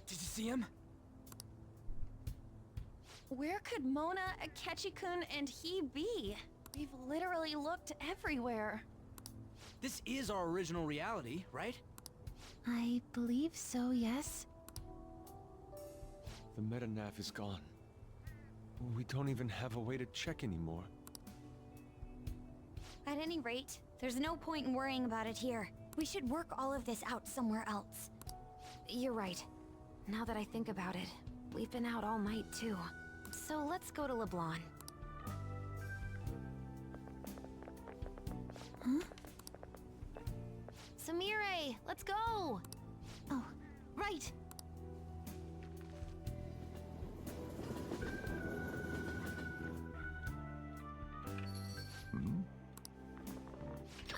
Did you see him? Where could Mona, Akechi-kun, and he be? We've literally looked everywhere. This is our original reality, right? I believe so, yes. The metanav is gone. We don't even have a way to check anymore. At any rate, there's no point in worrying about it here. We should work all of this out somewhere else. You're right. Now that I think about it, we've been out all night too. So let's go to LeBlanc. Huh? Samire, let's go! Oh, right!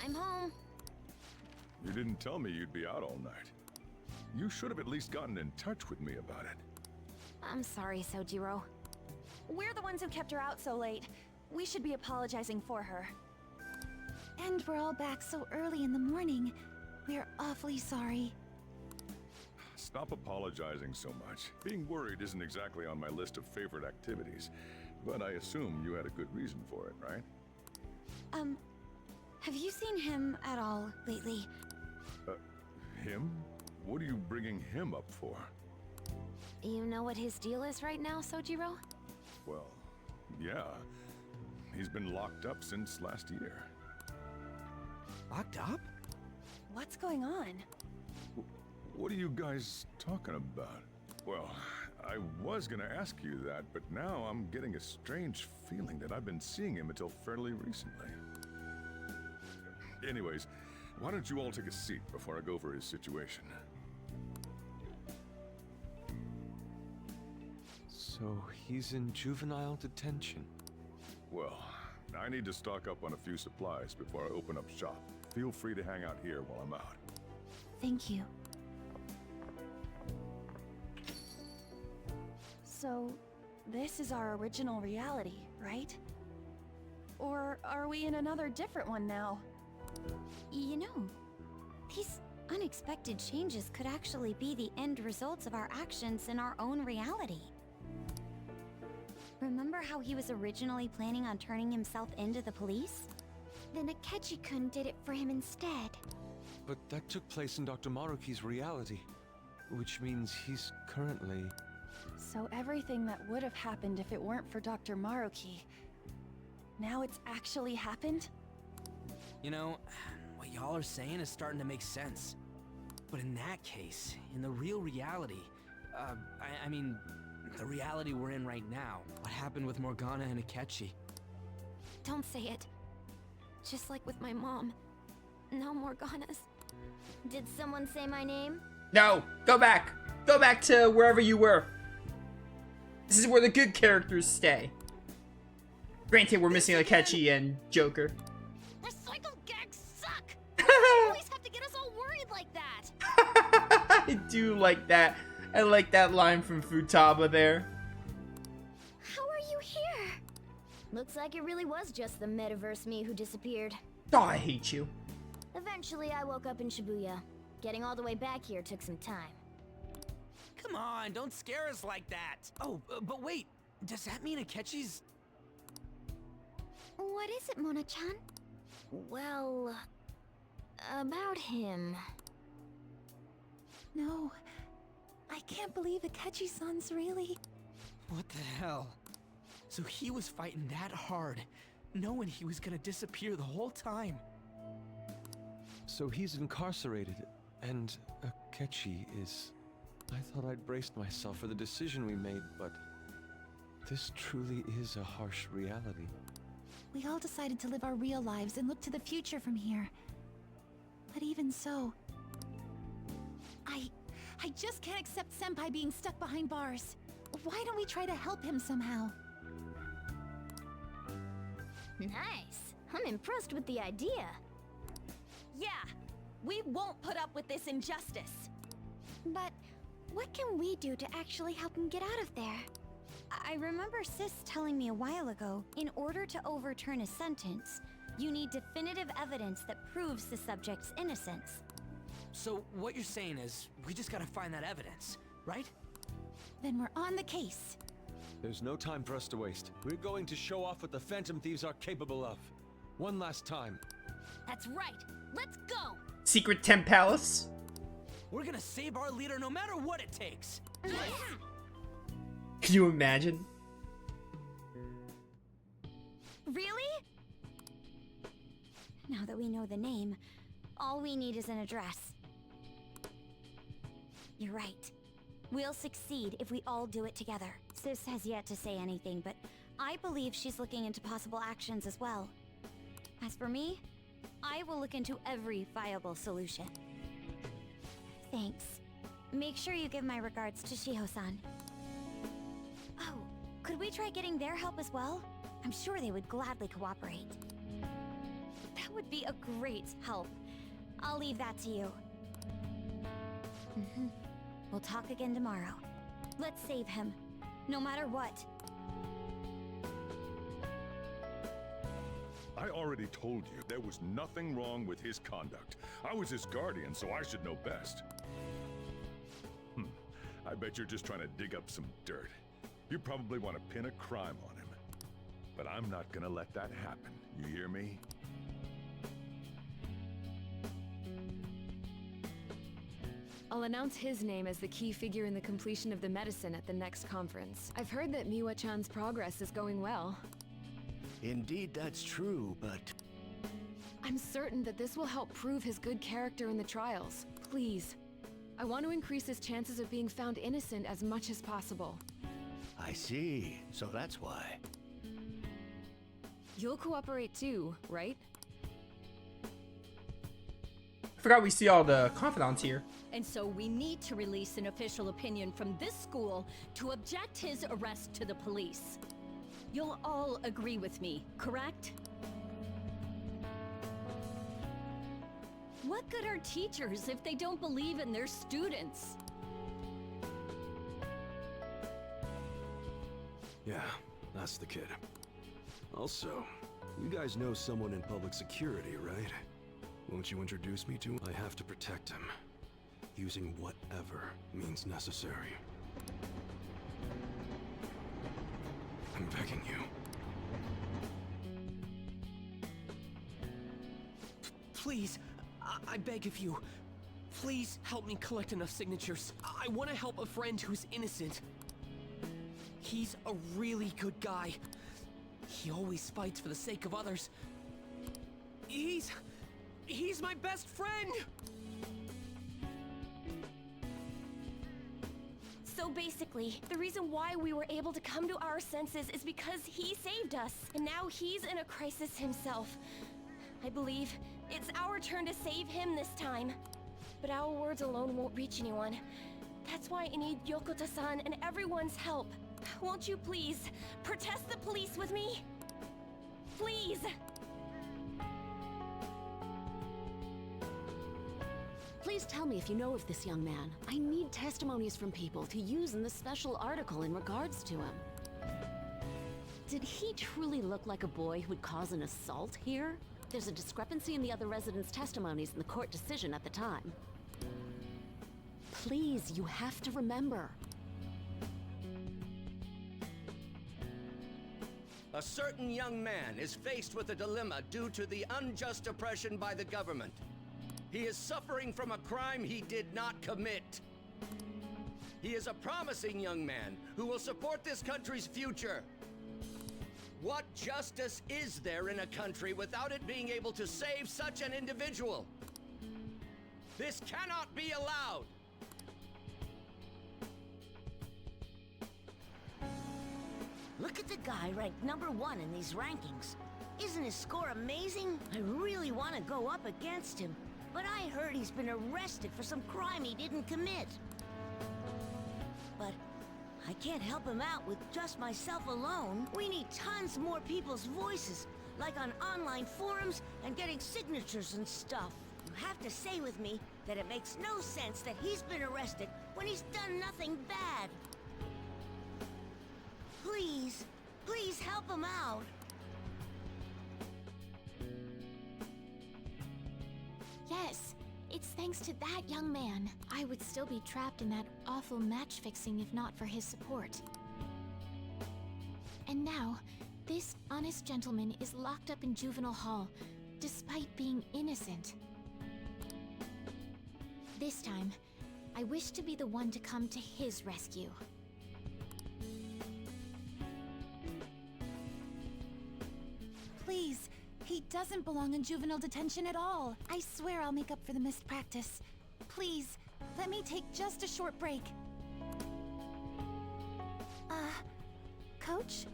I'm home. You didn't tell me you'd be out all night. You should have at least gotten in touch with me about it. I'm sorry, Sojiro. We're the ones who kept her out so late. We should be apologizing for her. And we're all back so early in the morning. We're awfully sorry. Stop apologizing so much. Being worried isn't exactly on my list of favorite activities, but I assume you had a good reason for it, right? Have you seen him at all lately? Him? What are you bringing him up for? You know what his deal is right now, Sojiro? Well, yeah. He's been locked up since last year. Locked up? What's going on? What are you guys talking about? Well, I was gonna ask you that, but now I'm getting a strange feeling that I've been seeing him until fairly recently. Anyways, why don't you all take a seat before I go over his situation? So he's in juvenile detention. Well, I need to stock up on a few supplies before I open up shop. Feel free to hang out here while I'm out. Thank you. So, this is our original reality, right? Or are we in another different one now? You know, these unexpected changes could actually be the end results of our actions in our own reality. Remember how he was originally planning on turning himself into the police? Then Akechi-kun did it for him instead. But that took place in Dr. Maruki's reality, which means he's currently... So everything that would have happened if it weren't for Dr. Maruki, now it's actually happened? You know, what y'all are saying is starting to make sense. But in that case, in the real reality, I mean, the reality we're in right now, what happened with Morgana and Akechi? Don't say it. Just like with my mom. Now Morgana's. Did someone say my name? No, go back. Go back to wherever you were. This is where the good characters stay. Granted, we're missing Akechi and Joker. Recycle gags suck! You always have to get us all worried like that! I do like that. I like that line from Futaba there. How are you here? Looks like it really was just the metaverse me who disappeared. Oh, I hate you. Eventually, I woke up in Shibuya. Getting all the way back here took some time. Come on, don't scare us like that. Oh, but wait, does that mean Akechi's... What is it, Mona-chan? Well, about him. No. I can't believe Akechi-san's really... What the hell? So he was fighting that hard, knowing he was gonna disappear the whole time. So he's incarcerated, and Akechi is... I thought I'd braced myself for the decision we made, but... this truly is a harsh reality. We all decided to live our real lives and look to the future from here. But even so... I just can't accept Senpai being stuck behind bars. Why don't we try to help him somehow? Nice. I'm impressed with the idea. Yeah, we won't put up with this injustice. But what can we do to actually help him get out of there? I remember Sis telling me a while ago, in order to overturn a sentence, you need definitive evidence that proves the subject's innocence. So what you're saying is, we just gotta find that evidence. right? Then we're on the case. There's no time for us to waste. We're going to show off what the Phantom Thieves are capable of. One last time. That's right. Let's go. Secret Temp Palace. We're gonna save our leader no matter what it takes. Can you imagine? Really? Now that we know the name, all we need is an address. You're right. We'll succeed if we all do it together. Sis has yet to say anything, but I believe she's looking into possible actions as well. As for me, I will look into every viable solution. Thanks. Make sure you give my regards to Shiho-san. Oh, could we try getting their help as well? I'm sure they would gladly cooperate. That would be a great help. I'll leave that to you. We'll talk again tomorrow. Let's save him, no matter what. I already told you there was nothing wrong with his conduct. I was his guardian, so I should know best. I bet you're just trying to dig up some dirt. You probably want to pin a crime on him. But I'm not gonna let that happen. You hear me? I'll announce his name as the key figure in the completion of the medicine at the next conference. I've heard that Miwa-chan's progress is going well. Indeed, that's true, but I'm certain that this will help prove his good character in the trials. Please. I want to increase his chances of being found innocent as much as possible. I see. So that's why. You'll cooperate too, right? I forgot we see all the confidants here. And so we need to release an official opinion from this school to object his arrest to the police. You'll all agree with me, correct? What good are teachers if they don't believe in their students? Yeah, that's the kid. Also, you guys know someone in public security, right? Won't you introduce me to him? I have to protect him. Using whatever means necessary. I'm begging you. Please, I beg of you. Please help me collect enough signatures. I want to help a friend who's innocent. He's a really good guy. He always fights for the sake of others. He's my best friend! So basically, the reason why we were able to come to our senses is because he saved us. And now he's in a crisis himself. I believe it's our turn to save him this time. But our words alone won't reach anyone. That's why I need Yokota-san and everyone's help. Won't you please protest the police with me? Please! Please tell me if you know of this young man. I need testimonies from people to use in the special article in regards to him. Did he truly look like a boy who would cause an assault here? There's a discrepancy in the other residents' testimonies in the court decision at the time. Please, you have to remember. a certain young man is faced with a dilemma due to the unjust oppression by the government. He is suffering from a crime he did not commit. He is a promising young man who will support this country's future. What justice is there in a country without it being able to save such an individual? This cannot be allowed! Look at the guy ranked #1 in these rankings. Isn't his score amazing? I really want to go up against him, but I heard he's been arrested for some crime he didn't commit. But I can't help him out with just myself alone. We need tons more people's voices, like on online forums and getting signatures and stuff. You have to say with me that it makes no sense that he's been arrested when he's done nothing bad. Please, please help him out. Yes, It's thanks to that young man. I would still be trapped in that awful match fixing if not for his support. And now, this honest gentleman is locked up in juvenile hall, despite being innocent. This time, I wish to be the one to come to his rescue. Please, he doesn't belong in juvenile detention at all. I swear I'll make up for the missed practice. Please, let me take just a short break. Coach?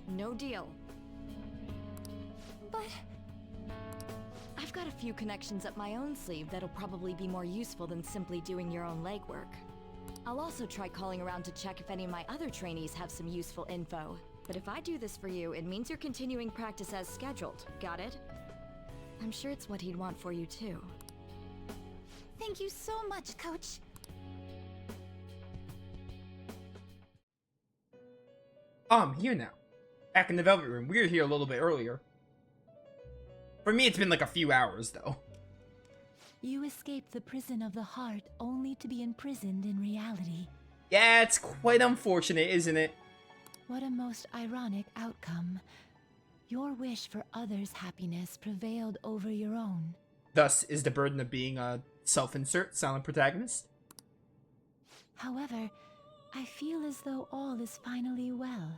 No deal. But... I've got a few connections up my own sleeve that'll probably be more useful than simply doing your own legwork. I'll also try calling around to check if any of my other trainees have some useful info. But if I do this for you, it means you're continuing practice as scheduled. Got it? I'm sure it's what he'd want for you too. Thank you so much, Coach. I'm here now. Back in the Velvet Room. We were here a little bit earlier. For me, it's been like a few hours, though. You escaped the prison of the heart only to be imprisoned in reality. Yeah, it's quite unfortunate, isn't it? What a most ironic outcome. Your wish for others' happiness prevailed over your own. Thus is the burden of being a self-insert silent protagonist. However, I feel as though all is finally well.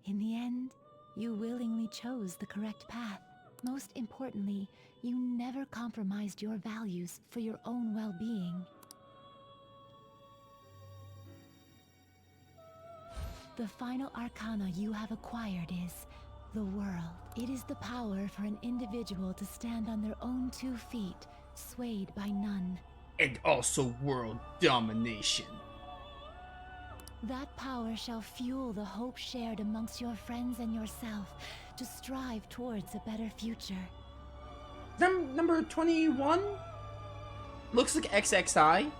In the end, you willingly chose the correct path. Most importantly, you never compromised your values for your own well-being. The final arcana you have acquired is the world. It is the power for an individual to stand on their own 2 feet, swayed by none. And also world domination. That power shall fuel the hope shared amongst your friends and yourself to strive towards a better future. Number 21? Looks like XXI.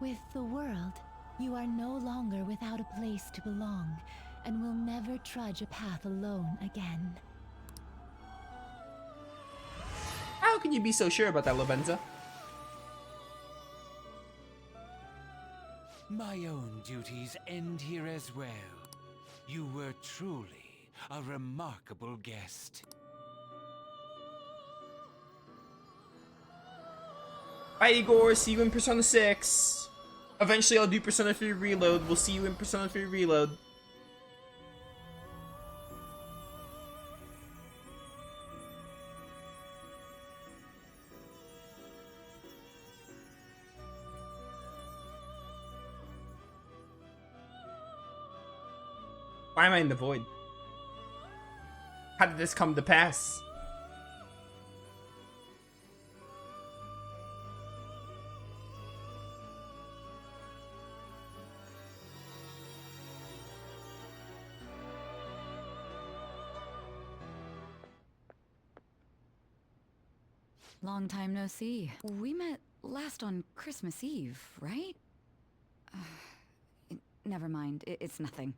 With the world, you are no longer without a place to belong, and will never trudge a path alone again. How can you be so sure about that, Lavenza? My own duties end here as well. You were truly a remarkable guest. Bye, Igor. See you in Persona 6. Eventually, I'll do Persona 3 Reload. We'll see you in Persona 3 Reload. Why am I in the void? How did this come to pass? Long time no see. We met last on Christmas Eve, right? Never mind, it's nothing.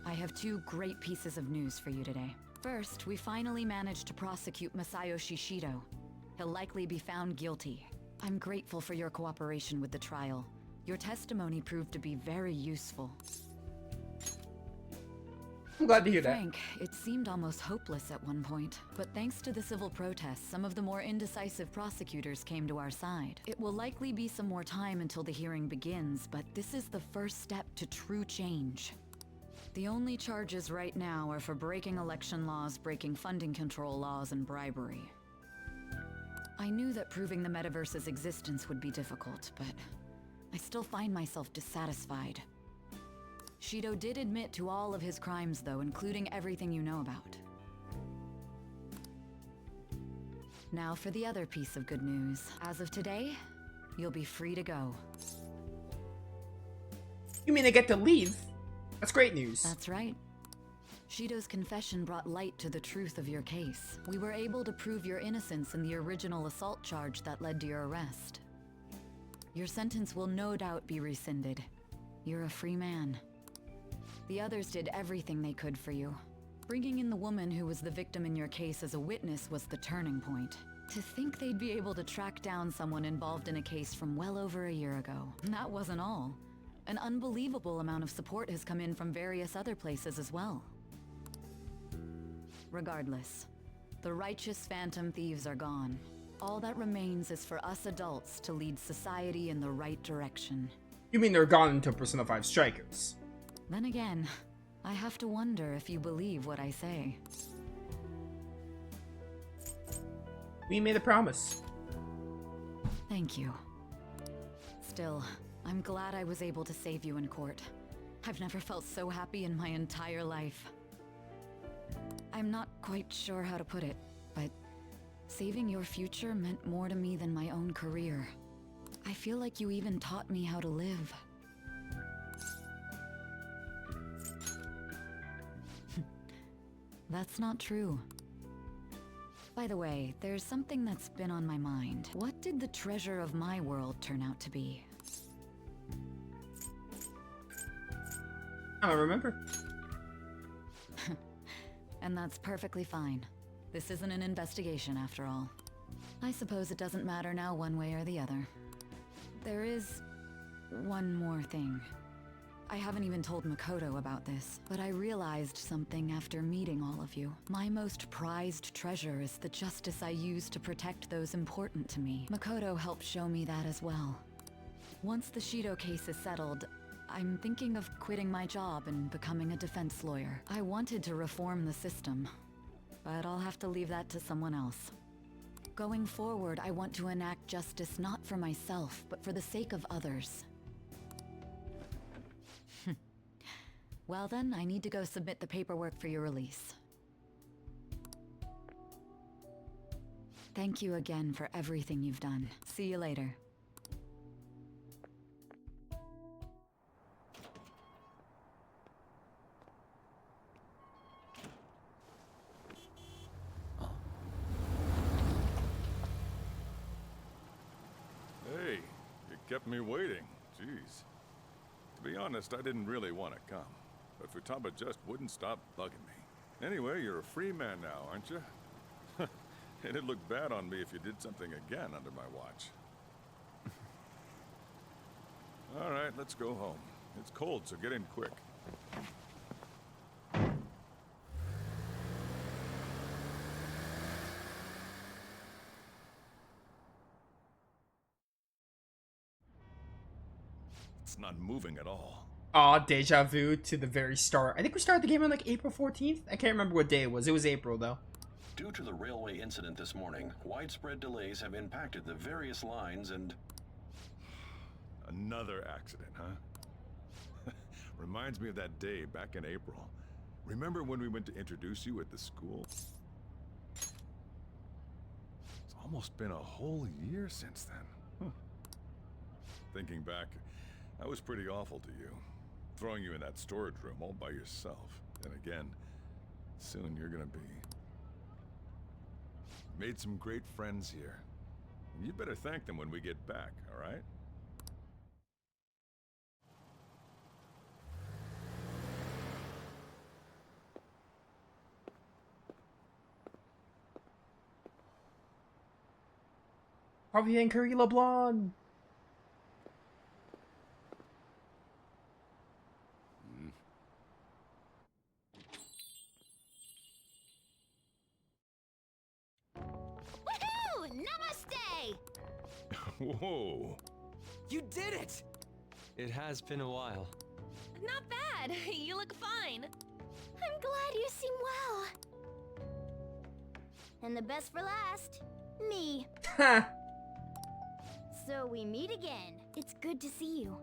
I have 2 great pieces of news for you today. First, we finally managed to prosecute Masayoshi Shido. He'll likely be found guilty. I'm grateful for your cooperation with the trial. Your testimony proved to be very useful. I'm glad to hear that. Frank, it seemed almost hopeless at one point. But thanks to the civil protests, some of the more indecisive prosecutors came to our side. It will likely be some more time until the hearing begins, but this is the first step to true change. The only charges right now are for breaking election laws, breaking funding control laws, and bribery. I knew that proving the metaverse's existence would be difficult, but I still find myself dissatisfied. Shido did admit to all of his crimes, though, including everything you know about. Now for the other piece of good news. As of today, you'll be free to go. You mean I get to leave? That's great news. That's right. Shido's confession brought light to the truth of your case. We were able to prove your innocence in the original assault charge that led to your arrest. Your sentence will no doubt be rescinded. You're a free man. The others did everything they could for you. Bringing in the woman who was the victim in your case as a witness was the turning point. To think they'd be able to track down someone involved in a case from well over a year ago. That wasn't all. An unbelievable amount of support has come in from various other places as well. Regardless, the righteous phantom thieves are gone. All that remains is for us adults to lead society in the right direction. You mean they're gone until Persona 5 Strikers? Then again, I have to wonder if you believe what I say. We made a promise. Thank you. Still, I'm glad I was able to save you in court. I've never felt so happy in my entire life. I'm not quite sure how to put it, but saving your future meant more to me than my own career. I feel like you even taught me how to live. That's not true. By the way, there's something that's been on my mind. What did the treasure of my world turn out to be? I don't remember. And that's perfectly fine. This isn't an investigation after all. I suppose it doesn't matter now one way or the other. There is one more thing. I haven't even told Makoto about this, but I realized something after meeting all of you. My most prized treasure is the justice I use to protect those important to me. Makoto helped show me that as well. Once the Shido case is settled, I'm thinking of quitting my job and becoming a defense lawyer. I wanted to reform the system, but I'll have to leave that to someone else. Going forward, I want to enact justice not for myself, but for the sake of others. Well then, I need to go submit the paperwork for your release. Thank you again for everything you've done. See you later. Hey, you kept me waiting. Jeez. To be honest, I didn't really want to come, but Futaba just wouldn't stop bugging me. Anyway, you're a free man now, aren't you? It'd look bad on me if you did something again under my watch. All right, let's go home. It's cold, so get in quick. It's not moving at all. Aw, deja vu to the very start. I think we started the game on like April 14th. I can't remember what day it was. It was April though. Due to the railway incident this morning, widespread delays have impacted the various lines and... Another accident, huh? Reminds me of that day back in April. Remember when we went to introduce you at the school? It's almost been a whole year since then. Thinking back, I was pretty awful to you. Throwing you in that storage room all by yourself. And again, soon you're gonna be. Made some great friends here. You better thank them when we get back, all right? Probably in Curry LeBlanc. Woohoo! Namaste! Whoa! You did it! It has been a while. Not bad. You look fine. I'm glad you seem well. And the best for last, me. So we meet again. It's good to see you.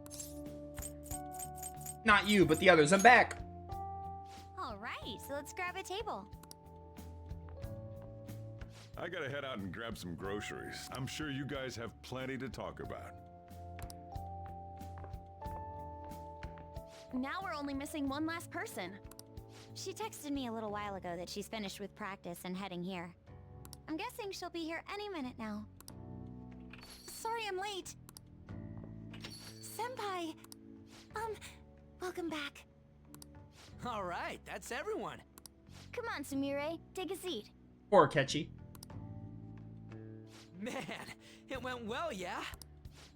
Not you, but the others. I'm back. All right, so let's grab a table. I gotta head out and grab some groceries. I'm sure you guys have plenty to talk about. Now we're only missing one last person. She texted me a little while ago that she's finished with practice and heading here. I'm guessing she'll be here any minute now. Sorry I'm late. Senpai, welcome back. All right, that's everyone. Come on, Sumire, take a seat. Or Akechi. Man, it went well, yeah?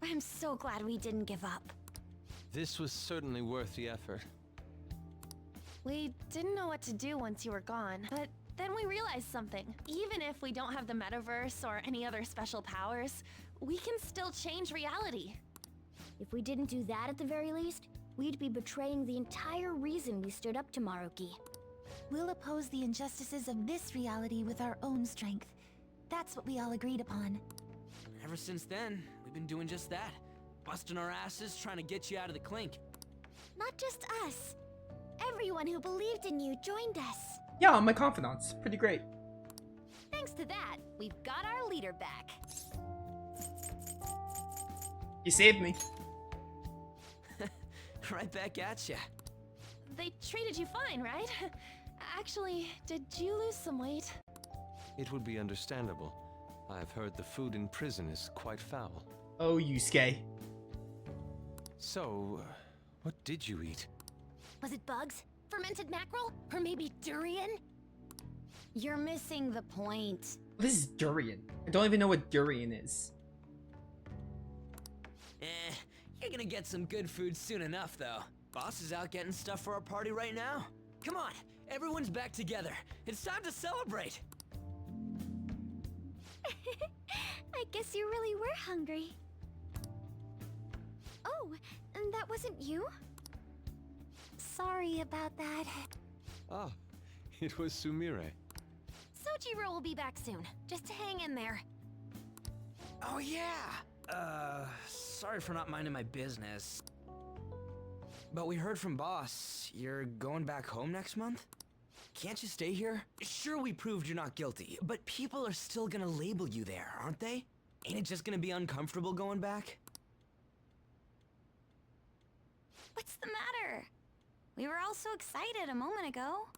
I'm so glad we didn't give up. This was certainly worth the effort. We didn't know what to do once you were gone, but then we realized something. Even if we don't have the metaverse or any other special powers, we can still change reality. If we didn't do that at the very least, we'd be betraying the entire reason we stood up to Maruki. We'll oppose the injustices of this reality with our own strength. That's what we all agreed upon. Ever since then, we've been doing just that. Busting our asses, trying to get you out of the clink. Not just us. Everyone who believed in you joined us. Yeah, my confidants. Pretty great. Thanks to that, we've got our leader back. You saved me. Right back at ya. They treated you fine, right? Actually, did you lose some weight? It would be understandable. I've heard the food in prison is quite foul. Oh, Yusuke. So, what did you eat? Was it bugs? Fermented mackerel? Or maybe durian? You're missing the point. This is durian. I don't even know what durian is. You're gonna get some good food soon enough, though. Boss is out getting stuff for our party right now. Come on, everyone's back together. It's time to celebrate. I guess you really were hungry. Oh, and that wasn't you? Sorry about that. Ah, it was Sumire. Sojiro will be back soon. Just hang in there. Oh yeah! Sorry for not minding my business. But we heard from boss, you're going back home next month? Can't you stay here? Sure, we proved you're not guilty, but people are still gonna label you there, aren't they? Ain't it just gonna be uncomfortable going back? What's the matter? We were all so excited a moment ago.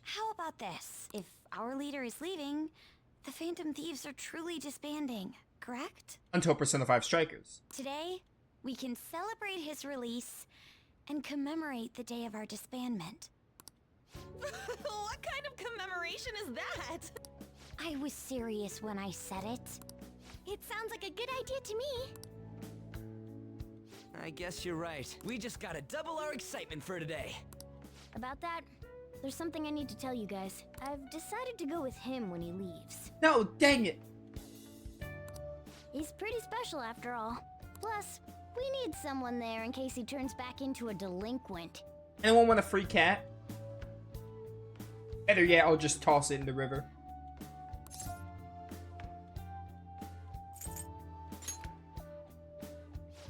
How about this? If our leader is leaving, the Phantom Thieves are truly disbanding, correct? Until Persona 5 Strikers. Today, we can celebrate his release and commemorate the day of our disbandment. What kind of commemoration is that? I was serious when I said it. It sounds like a good idea to me. I guess you're right. We just gotta double our excitement for today. About that, there's something I need to tell you guys. I've decided to go with him when he leaves. No, dang it. He's pretty special after all. Plus, we need someone there in case he turns back into a delinquent. Anyone want a free cat? Better yet, I'll just toss it in the river.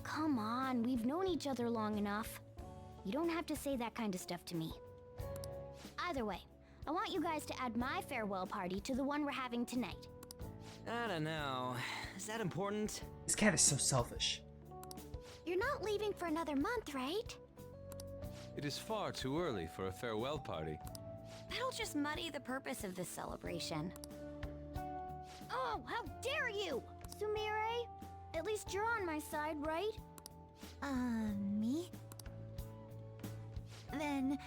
Come on, we've known each other long enough. You don't have to say that kind of stuff to me. Either way, I want you guys to add my farewell party to the one we're having tonight. I don't know. Is that important? This cat is so selfish. You're not leaving for another month, right? It is far too early for a farewell party. That'll just muddy the purpose of this celebration. Oh, how dare you! Sumire, at least you're on my side, right? Me? Then,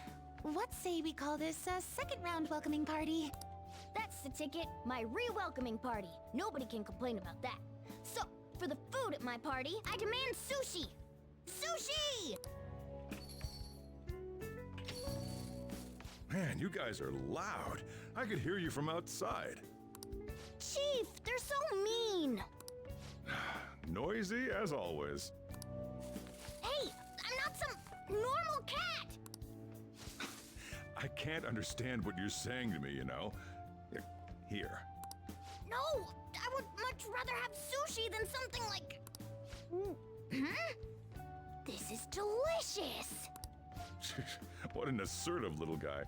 what say we call this a second round welcoming party? That's the ticket, my re-welcoming party. Nobody can complain about that. So, for the food at my party, I demand sushi! Sushi! Man, you guys are loud. I could hear you from outside. Chief, they're so mean! Noisy as always. Hey, I'm not some normal cat! I can't understand what you're saying to me, you know. Here. No, I would much rather have sushi than something like... This is delicious! What an assertive little guy.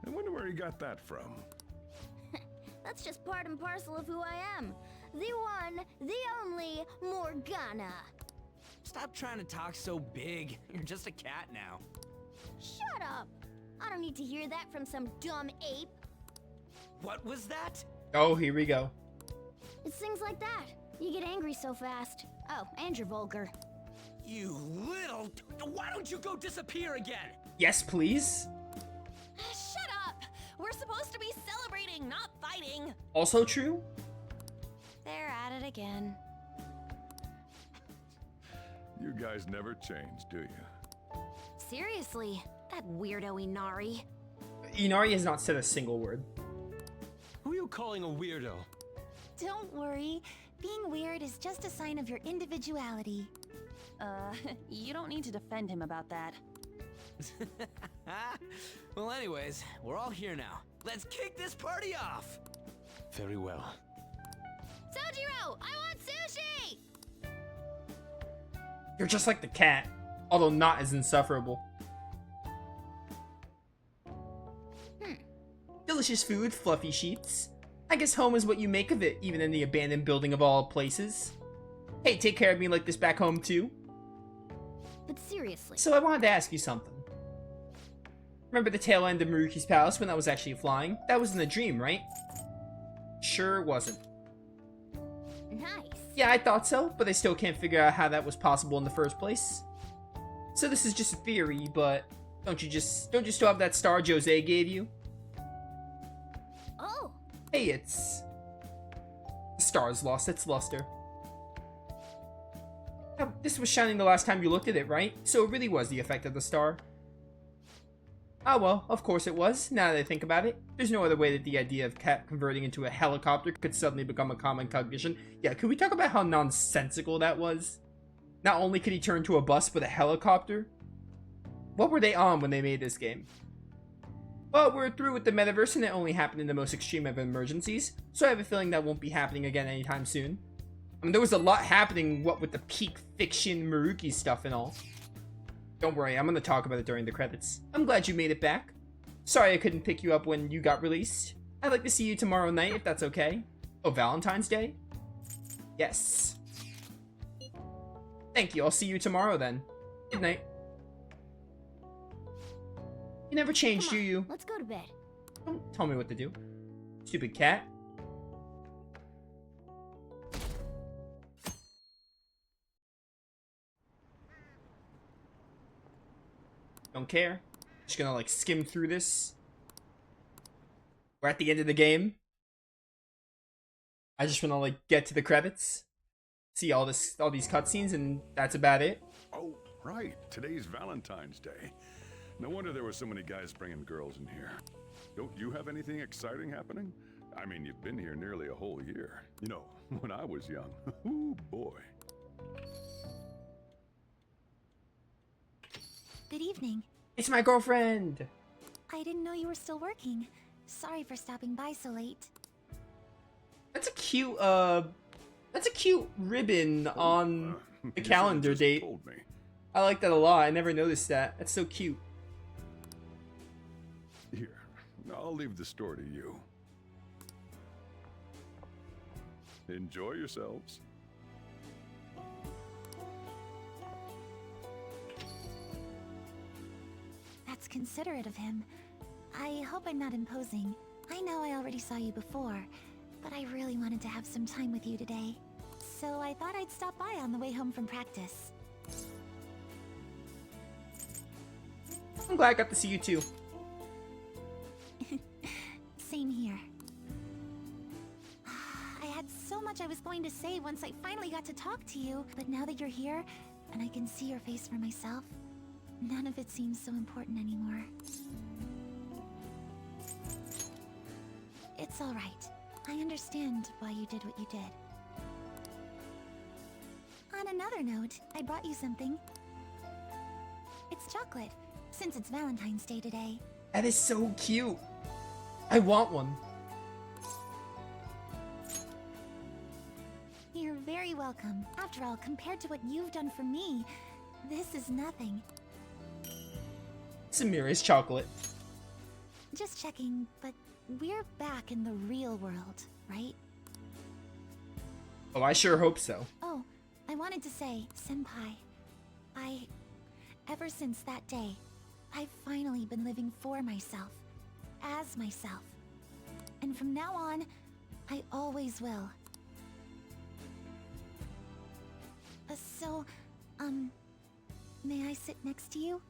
I wonder where he got that from. That's just part and parcel of who I am. The one, the only Morgana. Stop trying to talk so big. You're just a cat now. Shut up! I don't need to hear that from some dumb ape. What was that? Oh, here we go. It's things like that. You get angry so fast. Oh, and you're vulgar. You little... Why don't you go disappear again? Yes, please. We're supposed to be celebrating, not fighting. Also true? They're at it again. You guys never change, do you? Seriously, that weirdo Inari. Inari has not said a single word. Who are you calling a weirdo? Don't worry. Being weird is just a sign of your individuality. You don't need to defend him about that. Well, anyways, we're all here now. Let's kick this party off! Very well. Sojiro, I want sushi! You're just like the cat, although not as insufferable. Delicious food, fluffy sheets. I guess home is what you make of it, even in the abandoned building of all places. Hey, take care of me like this back home too. But seriously. So I wanted to ask you something. Remember the tail end of Maruki's palace when I was actually flying? That was in a dream, right? Sure wasn't. Nice. Yeah, I thought so, but I still can't figure out how that was possible in the first place. So this is just a theory, but don't you still have that star Jose gave you? Oh. Hey, it's... The star's lost its luster. Now, this was shining the last time you looked at it, right? So it really was the effect of the star. Ah well, of course it was, now that I think about it. There's no other way that the idea of Cat converting into a helicopter could suddenly become a common cognition. Yeah, could we talk about how nonsensical that was? Not only could he turn into a bus, but a helicopter? What were they on when they made this game? Well, we're through with the metaverse and it only happened in the most extreme of emergencies, so I have a feeling that won't be happening again anytime soon. I mean, there was a lot happening, what with the peak fiction Maruki stuff and all. Don't worry, I'm gonna talk about it during the credits. I'm glad you made it back. Sorry I couldn't pick you up when you got released. I'd like to see you tomorrow night if that's okay. Oh, Valentine's Day? Yes. Thank you, I'll see you tomorrow then. Good night. You never changed, do you? Let's go to bed. Don't tell me what to do. Stupid cat. Don't care. Just gonna like skim through this. We're at the end of the game. I just wanna like get to the credits. See all these cutscenes and that's about it. Oh, right. Today's Valentine's Day. No wonder there were so many guys bringing girls in here. Don't you have anything exciting happening? I mean, you've been here nearly a whole year. You know, when I was young. Ooh, boy. Good evening. It's my girlfriend. I didn't know you were still working. Sorry for stopping by so late. That's a cute ribbon on the calendar date. I like that a lot. I never noticed that. That's so cute. Here, I'll leave the store to you. Enjoy yourselves. That's considerate of him. I hope I'm not imposing. I know I already saw you before, but I really wanted to have some time with you today. So I thought I'd stop by on the way home from practice. I'm glad I got to see you too. Same here. I had so much I was going to say once I finally got to talk to you, but now that you're here, and I can see your face for myself, none of it seems so important anymore. It's all right. I understand why you did what you did. On another note, I brought you something. It's chocolate, since it's Valentine's Day today. That is so cute. I want one. You're very welcome. After all, compared to what you've done for me, this is nothing. Samira's chocolate. Just checking, but we're back in the real world, right? Oh, I sure hope so. Oh, I wanted to say, Senpai, ever since that day, I've finally been living for myself, as myself. And from now on, I always will. So, may I sit next to you?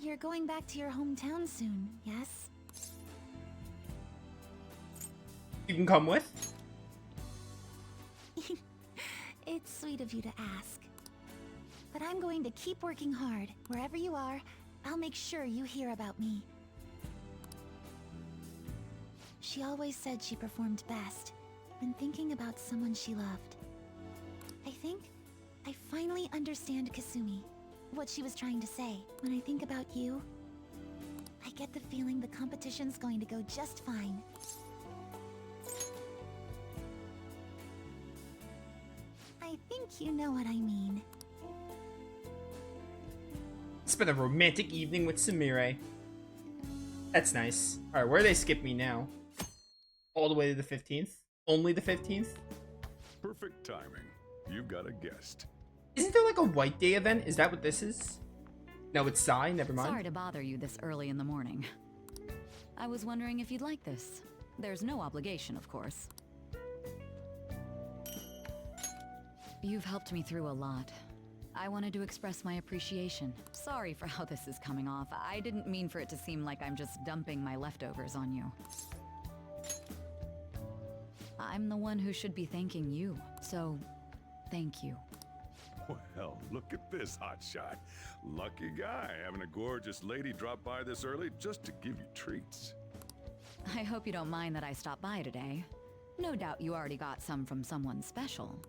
You're going back to your hometown soon, yes? You can come with? It's sweet of you to ask. But I'm going to keep working hard. Wherever you are, I'll make sure you hear about me. She always said she performed best when thinking about someone she loved. I think I finally understand Kasumi, what she was trying to say. When I think about you, I get the feeling the competition's going to go just fine. I think you know what I mean. It's been a romantic evening with Sumire. That's nice. Alright, where do they skip me now? All the way to the 15th? Only the 15th? Perfect timing. You've got a guest. Isn't there like a White Day event? Is that what this is? No, it's Sai. Never mind. Sorry to bother you this early in the morning. I was wondering if you'd like this. There's no obligation, of course. You've helped me through a lot. I wanted to express my appreciation. Sorry for how this is coming off. I didn't mean for it to seem like I'm just dumping my leftovers on you. I'm the one who should be thanking you, so thank you. Well, look at this hotshot. Lucky guy having a gorgeous lady drop by this early just to give you treats. I hope you don't mind that I stopped by today. No doubt you already got some from someone special.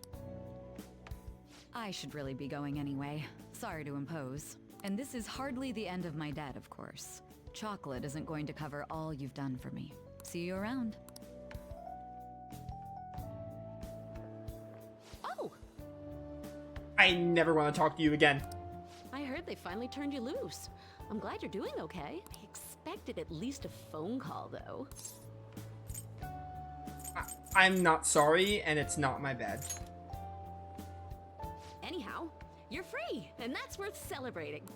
I should really be going anyway. Sorry to impose. And this is hardly the end of my debt, of course. Chocolate isn't going to cover all you've done for me. See you around. Oh! I never want to talk to you again. I heard they finally turned you loose. I'm glad you're doing okay. I expected at least a phone call, though. I'm not sorry, and it's not my bad. Anyhow, you're free, and that's worth celebrating.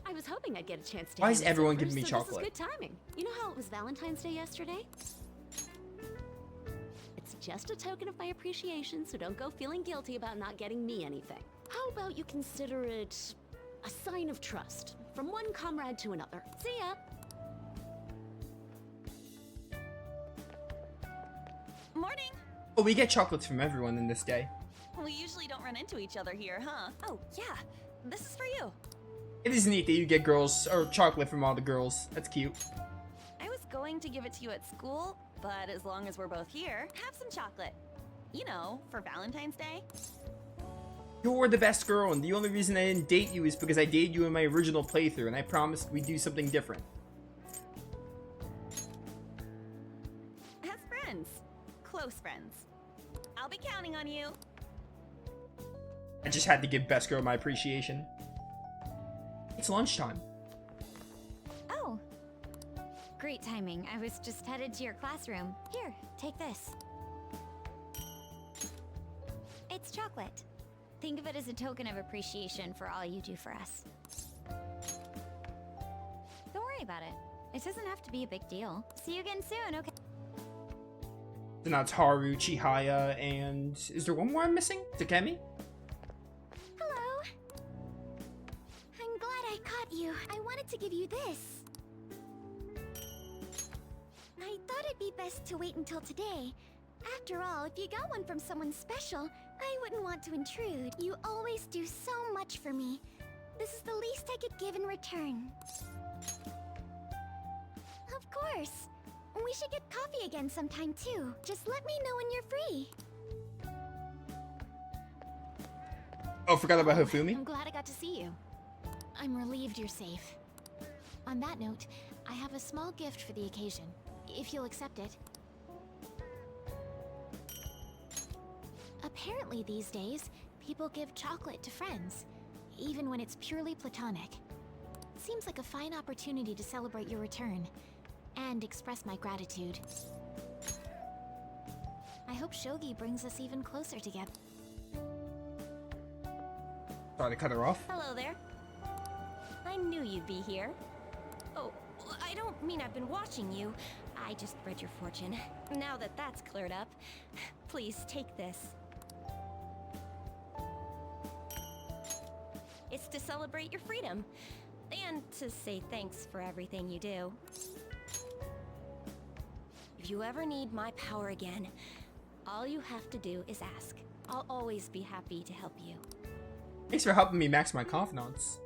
I was hoping I'd get a chance to. Why is hand this everyone over, giving me so chocolate? This is good timing. You know how it was Valentine's Day yesterday? It's just a token of my appreciation, so don't go feeling guilty about not getting me anything. How about you consider it a sign of trust from one comrade to another? See ya. Morning! Oh, we get chocolates from everyone in this day. We usually don't run into each other here, huh? Oh, yeah. This is for you. It is neat that you get girls, or chocolate from all the girls. That's cute. I was going to give it to you at school, but as long as we're both here, have some chocolate. You know, for Valentine's Day. You're the best girl, and the only reason I didn't date you is because I dated you in my original playthrough, and I promised we'd do something different. As friends. Close friends. I'll be counting on you. I just had to give best girl my appreciation. It's lunchtime. Oh. Great timing. I was just headed to your classroom. Here, take this. It's chocolate. Think of it as a token of appreciation for all you do for us. Don't worry about it. It doesn't have to be a big deal. See you again soon, okay? So now it's Haru, Chihaya, and... is there one more I'm missing? Takemi? Hello. I'm glad I caught you. I wanted to give you this. I thought it'd be best to wait until today. After all, if you got one from someone special, I wouldn't want to intrude. You always do so much for me. This is the least I could give in return. Of course. We should get coffee again sometime too. Just let me know when you're free. Oh, forgot about Hifumi? I'm glad I got to see you. I'm relieved you're safe. On that note, I have a small gift for the occasion, if you'll accept it. Apparently these days, people give chocolate to friends, even when it's purely platonic. Seems like a fine opportunity to celebrate your return, and express my gratitude. I hope Shogi brings us even closer together. Sorry to cut her off. Hello there. I knew you'd be here. Oh, I don't mean I've been watching you. I just read your fortune. Now that that's cleared up, please take this. It's to celebrate your freedom. And to say thanks for everything you do. If you ever need my power again, all you have to do is ask. I'll always be happy to help you. Thanks for helping me max my confidence.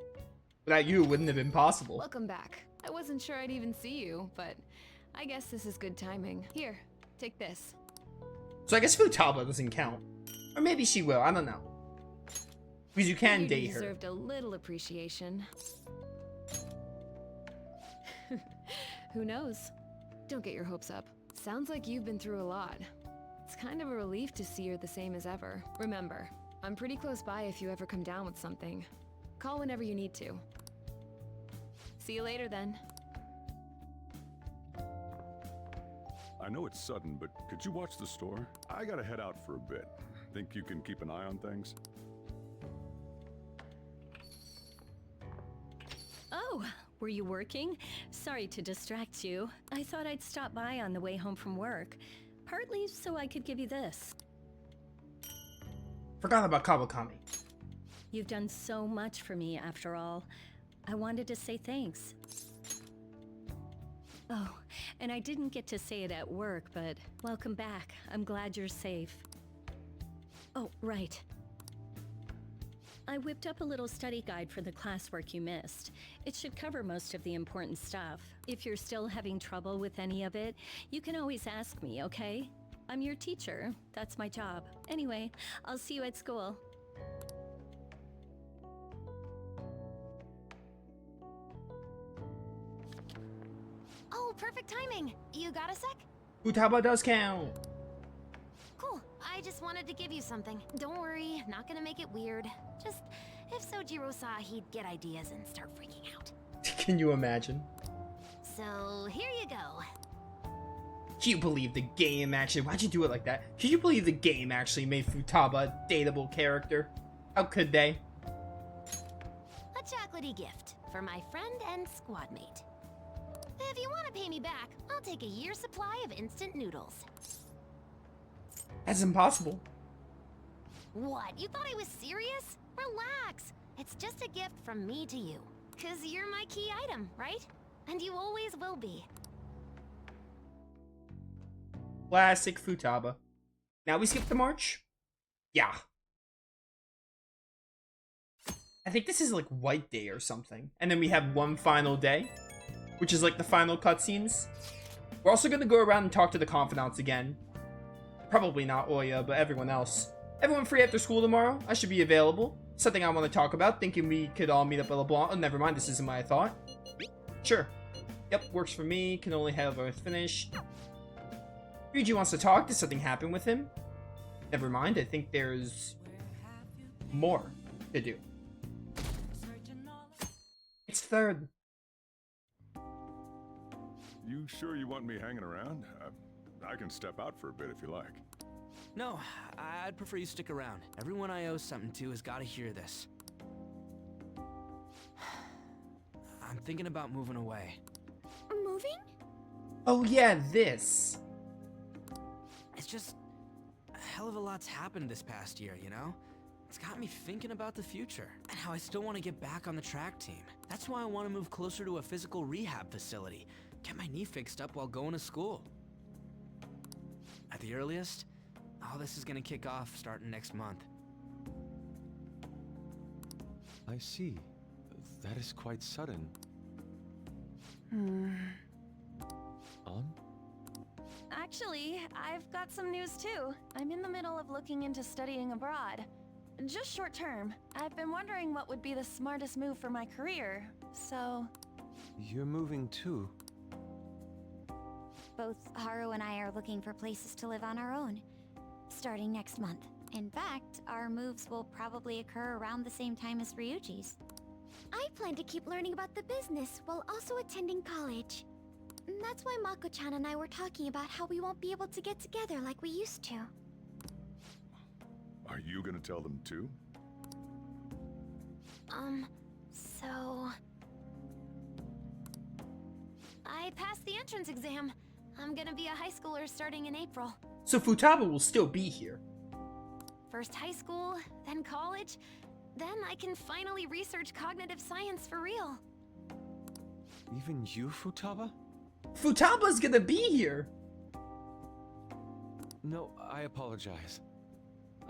Without you, it wouldn't have been possible. Welcome back. I wasn't sure I'd even see you, but I guess this is good timing. Here, take this. So I guess Futaba doesn't count. Or maybe she will, I don't know. Because you can date her. You deserved a little appreciation. Who knows? Don't get your hopes up. Sounds like you've been through a lot. It's kind of a relief to see you're the same as ever. Remember, I'm pretty close by if you ever come down with something. Call whenever you need to. See you later then. I know it's sudden, but could you watch the store? I gotta head out for a bit. Think you can keep an eye on things? Oh, were you working? Sorry to distract you. I thought I'd stop by on the way home from work. Partly so I could give you this. Forgot about Kawakami. You've done so much for me after all. I wanted to say thanks. Oh, and I didn't get to say it at work, but welcome back. I'm glad you're safe. Oh, right. I whipped up a little study guide for the classwork you missed. It should cover most of the important stuff. If you're still having trouble with any of it, you can always ask me, okay? I'm your teacher. That's my job. Anyway, I'll see you at school. Oh, perfect timing. You got a sec? Futaba does count. Cool. I just wanted to give you something. Don't worry, not gonna make it weird. Just, if Sojiro saw, he'd get ideas and start freaking out. Can you imagine? So, here you go. Can you believe the game actually... Why'd you do it like that? Can you believe the game actually made Futaba a dateable character? How could they? A chocolatey gift for my friend and squad mate. If you want to pay me back, I'll take a year's supply of instant noodles. That's impossible. What? You thought I was serious? Relax. It's just a gift from me to you. 'Cause you're my key item, right? And you always will be. Classic Futaba. Now we skip the march? Yeah. I think this is like White Day or something. And then we have one final day, which is like the final cutscenes. We're also going to go around and talk to the confidants again. Probably not Oya, but everyone else. Everyone free after school tomorrow? I should be available. Something I want to talk about. Thinking we could all meet up at LeBlanc. Oh, never mind. This isn't my thought. Sure. Yep, works for me. Can only have Earth finished. Ryuji wants to talk. Did something happen with him? Never mind. I think there's more to do. It's third. You sure you want me hanging around? I can step out for a bit if you like. No, I'd prefer you stick around. Everyone I owe something to has got to hear this. I'm thinking about moving away. Moving? Oh yeah, this. It's just a hell of a lot's happened this past year, you know? It's got me thinking about the future and how I still want to get back on the track team. That's why I want to move closer to a physical rehab facility. Get my knee fixed up while going to school. At the earliest, all this is gonna kick off starting next month. I see. That is quite sudden. On? Actually, I've got some news too. I'm in the middle of looking into studying abroad. Just short term. I've been wondering what would be the smartest move for my career, so... You're moving too. Both Haru and I are looking for places to live on our own, starting next month. In fact, our moves will probably occur around the same time as Ryuji's. I plan to keep learning about the business while also attending college. That's why Mako-chan and I were talking about how we won't be able to get together like we used to. Are you gonna tell them too? So... I passed the entrance exam. I'm gonna be a high schooler starting in April. So Futaba will still be here. First high school, then college, Then I can finally research cognitive science for real. Even you, Futaba? Futaba's gonna be here! No, I apologize.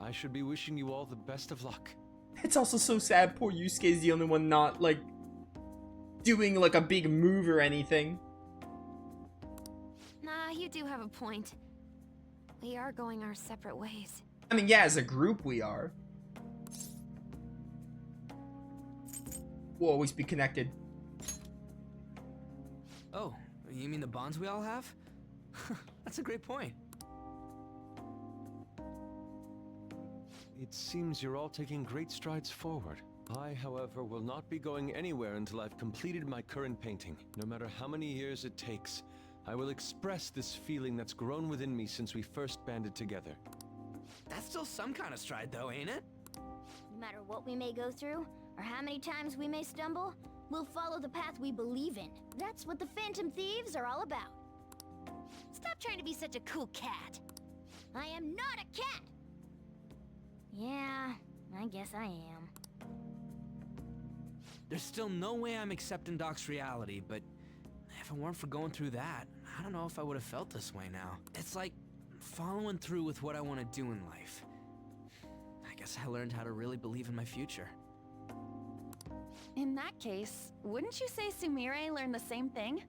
I should be wishing you all the best of luck. It's also so sad poor Yusuke is the only one not, like, doing, like, a big move or anything. Nah, you do have a point. We are going our separate ways. I mean, yeah, as a group we are. We'll always be connected. Oh, you mean the bonds we all have? That's a great point. It seems you're all taking great strides forward. I, however, will not be going anywhere until I've completed my current painting. No matter how many years it takes, I will express this feeling that's grown within me since we first banded together. That's still some kind of stride though, ain't it? No matter what we may go through, or how many times we may stumble, we'll follow the path we believe in. That's what the Phantom Thieves are all about. Stop trying to be such a cool cat. I am not a cat! Yeah, I guess I am. There's still no way I'm accepting Doc's reality, but if it weren't for going through that, I don't know if I would have felt this way now. It's like following through with what I want to do in life. I guess I learned how to really believe in my future. In that case, wouldn't you say Sumire learned the same thing?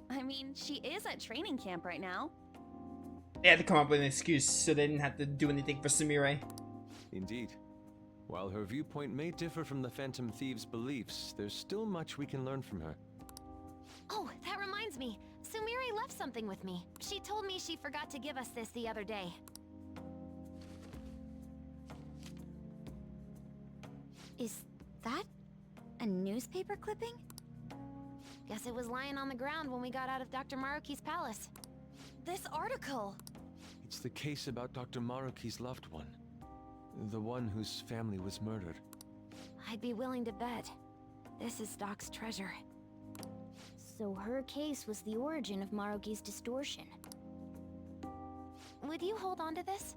I mean, she is at training camp right now. They had to come up with an excuse so they didn't have to do anything for Sumire. Indeed. While her viewpoint may differ from the Phantom Thieves' beliefs, there's still much we can learn from her. Oh, that reminds me. Sumire left something with me. She told me she forgot to give us this the other day. Is that a newspaper clipping? Guess it was lying on the ground when we got out of Dr. Maruki's palace. This article! It's the case about Dr. Maruki's loved one. The one whose family was murdered. I'd be willing to bet this is Doc's treasure. So her case was the origin of Maruki's distortion. Would you hold on to this?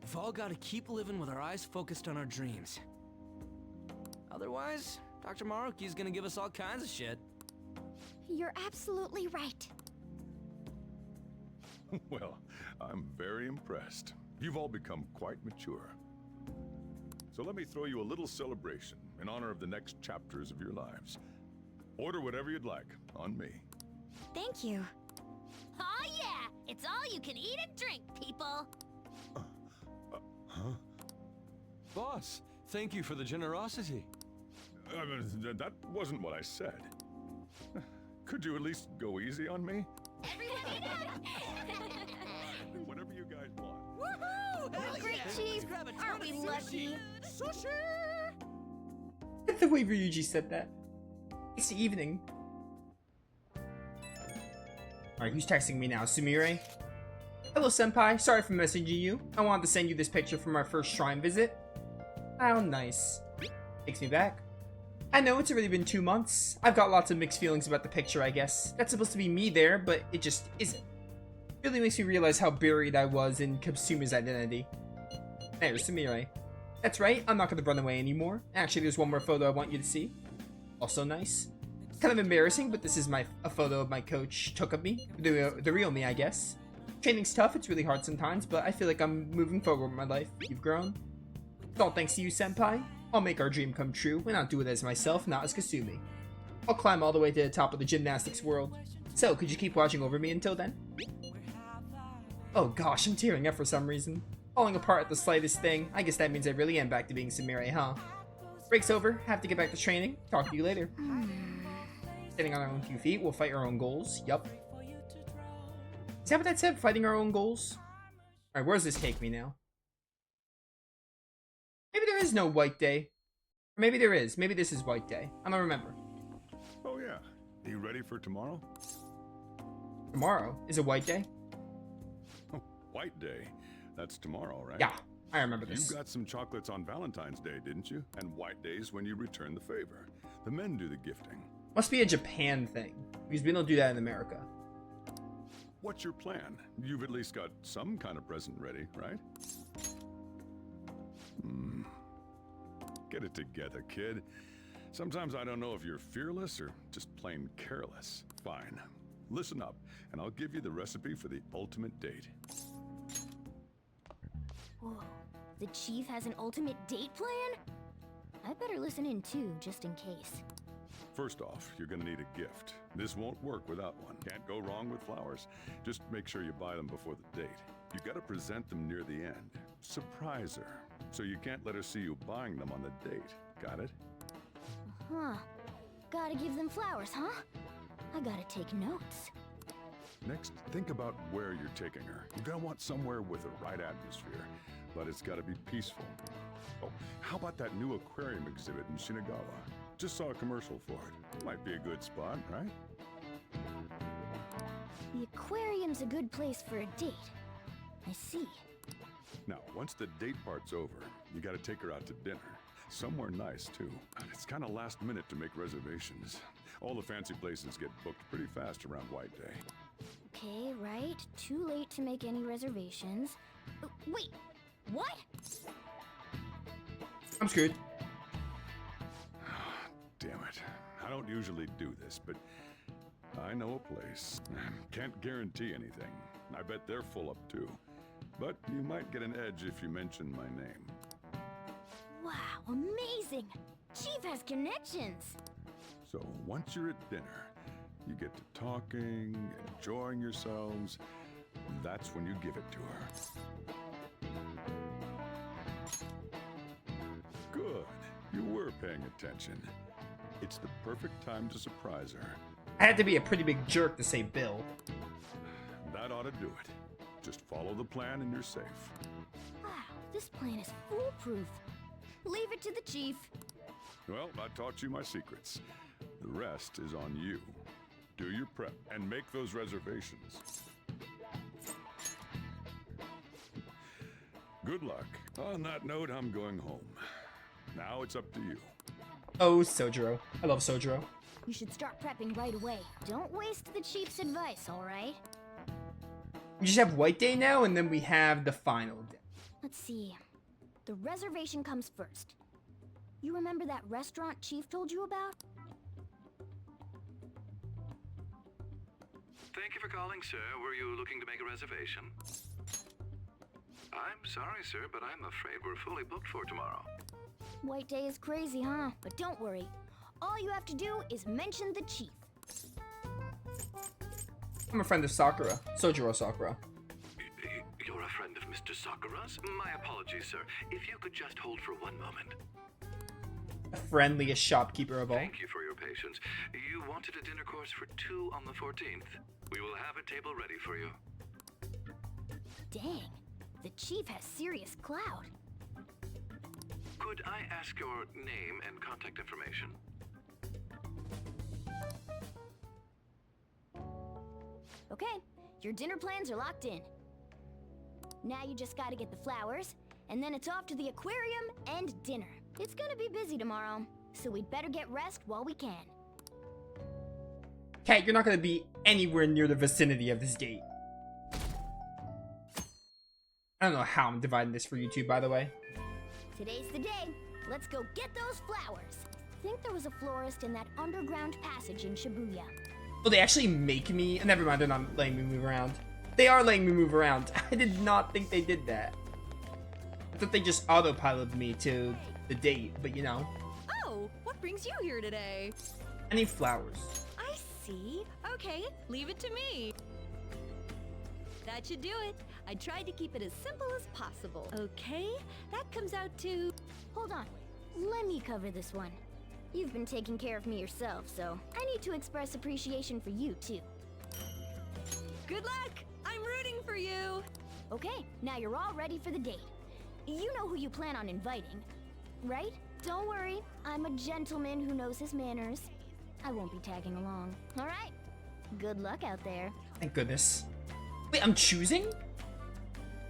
We've all got to keep living with our eyes focused on our dreams. Otherwise, Dr. Maruki's gonna give us all kinds of shit. You're absolutely right. Well, I'm very impressed. You've all become quite mature. So let me throw you a little celebration in honor of the next chapters of your lives. Order whatever you'd like, on me. Thank you. Oh yeah! It's all you can eat and drink, people! Huh? Boss, thank you for the generosity. That wasn't what I said. Could you at least go easy on me? Everyone eat it! Whatever you guys want. Woohoo! Great chief! Aren't we lucky? Sushi! The way Ryuji said that. It's the evening. Alright, who's texting me now? Sumire? Hello, senpai. Sorry for messaging you. I wanted to send you this picture from our first shrine visit. How nice. Takes me back. I know it's already been 2 months. I've got lots of mixed feelings about the picture, I guess. That's supposed to be me there, but it just isn't. Really makes me realize how buried I was in Kasumi's identity. There's Sumire. That's right, I'm not going to run away anymore. Actually, there's one more photo I want you to see. Also nice. Kind of embarrassing, but this is a photo of my coach took of me. The real me, I guess. Training's tough, it's really hard sometimes, but I feel like I'm moving forward with my life. You've grown. It's all thanks to you, senpai. I'll make our dream come true, and I'll do it as myself, not as Kasumi. I'll climb all the way to the top of the gymnastics world. So, could you keep watching over me until then? Oh gosh, I'm tearing up for some reason. Falling apart at the slightest thing. I guess that means I really am back to being Sumire, huh? Break's over, have to get back to training. Talk to you later. Standing on our own 2 feet, we'll fight our own goals. Yup. Is that what that said? Fighting our own goals? Alright, where does this take me now? Maybe there is no White Day. Or maybe there is. Maybe this is White Day. I don't remember. Oh yeah. Are you ready for tomorrow? Tomorrow is a White Day? Oh, White Day? That's tomorrow, right? Yeah, I remember this. You got some chocolates on Valentine's Day, didn't you? And White Day's when you return the favor. The men do the gifting. Must be a Japan thing, because we don't do that in America. what's your plan? You've at least got some kind of present ready, right? Get it together, kid. Sometimes I don't know if you're fearless or just plain careless. Fine. Listen up, and I'll give you the recipe for the ultimate date. Whoa. The chief has an ultimate date plan? I better listen in too, just in case. First off, you're gonna need a gift. This won't work without one. Can't go wrong with flowers. Just make sure you buy them before the date. You gotta present them near the end. Surprise her. So you can't let her see you buying them on the date. Got it? Huh. Gotta give them flowers, huh? I gotta take notes. Next, think about where you're taking her. You're gonna want somewhere with the right atmosphere, but it's gotta be peaceful. Oh, how about that new aquarium exhibit in Shinagawa? Just saw a commercial for it. Might be a good spot, right? The aquarium's a good place for a date. I see. Now, once the date part's over, you gotta take her out to dinner. Somewhere nice, too. It's kind of last minute to make reservations. All the fancy places get booked pretty fast around White Day. Okay, right. Too late to make any reservations. Wait, what? I'm screwed. Damn it. I don't usually do this, but I know a place. Can't guarantee anything. I bet they're full up, too. But you might get an edge if you mention my name. Wow, amazing! Chief has connections! So once you're at dinner, you get to talking, enjoying yourselves. That's when you give it to her. Good. You were paying attention. It's the perfect time to surprise her. I had to be a pretty big jerk to say Bill. That ought to do it. Just follow the plan and you're safe. Wow, this plan is foolproof. Leave it to the chief. Well, I taught you my secrets. The rest is on you. Do your prep and make those reservations. Good luck. On that note, I'm going home. Now it's up to you. Oh, Sojiro. I love Sojiro. You should start prepping right away. Don't waste the chief's advice, alright? We just have White Day now, and then we have the final day. Let's see. The reservation comes first. You remember that restaurant Chief told you about? Thank you for calling, sir. Were you looking to make a reservation? I'm sorry, sir, but I'm afraid we're fully booked for tomorrow. White Day is crazy, huh? But don't worry. All you have to do is mention the chief. I'm a friend of Sakura. Sojiro Sakura. You're a friend of Mr. Sakura's? My apologies, sir. If you could just hold for one moment. The friendliest shopkeeper of all. Thank you for your patience. You wanted a dinner course for 2 on the 14th. We will have a table ready for you. Dang. The chief has serious clout. Could I ask your name and contact information? Okay, your dinner plans are locked in. Now you just gotta get the flowers, and then it's off to the aquarium and dinner. It's gonna be busy tomorrow, so we'd better get rest while we can. Kat, you're not gonna be anywhere near the vicinity of this gate. I don't know how I'm dividing this for YouTube, by the way. Today's the day. Let's go get those flowers. Think there was a florist in that underground passage in Shibuya. Oh, they actually make me... Never mind, they're not letting me move around. They are letting me move around. I did not think they did that. I thought they just autopiloted me to the date, but you know. Oh, what brings you here today? I need flowers. I see. Okay, leave it to me. That should do it. I tried to keep it as simple as possible. Okay, that comes out to... Hold on. Let me cover this one. You've been taking care of me yourself, so I need to express appreciation for you, too. Good luck! I'm rooting for you! Okay, now you're all ready for the date. You know who you plan on inviting, right? Don't worry, I'm a gentleman who knows his manners. I won't be tagging along, alright? Good luck out there. Thank goodness. Wait, I'm choosing?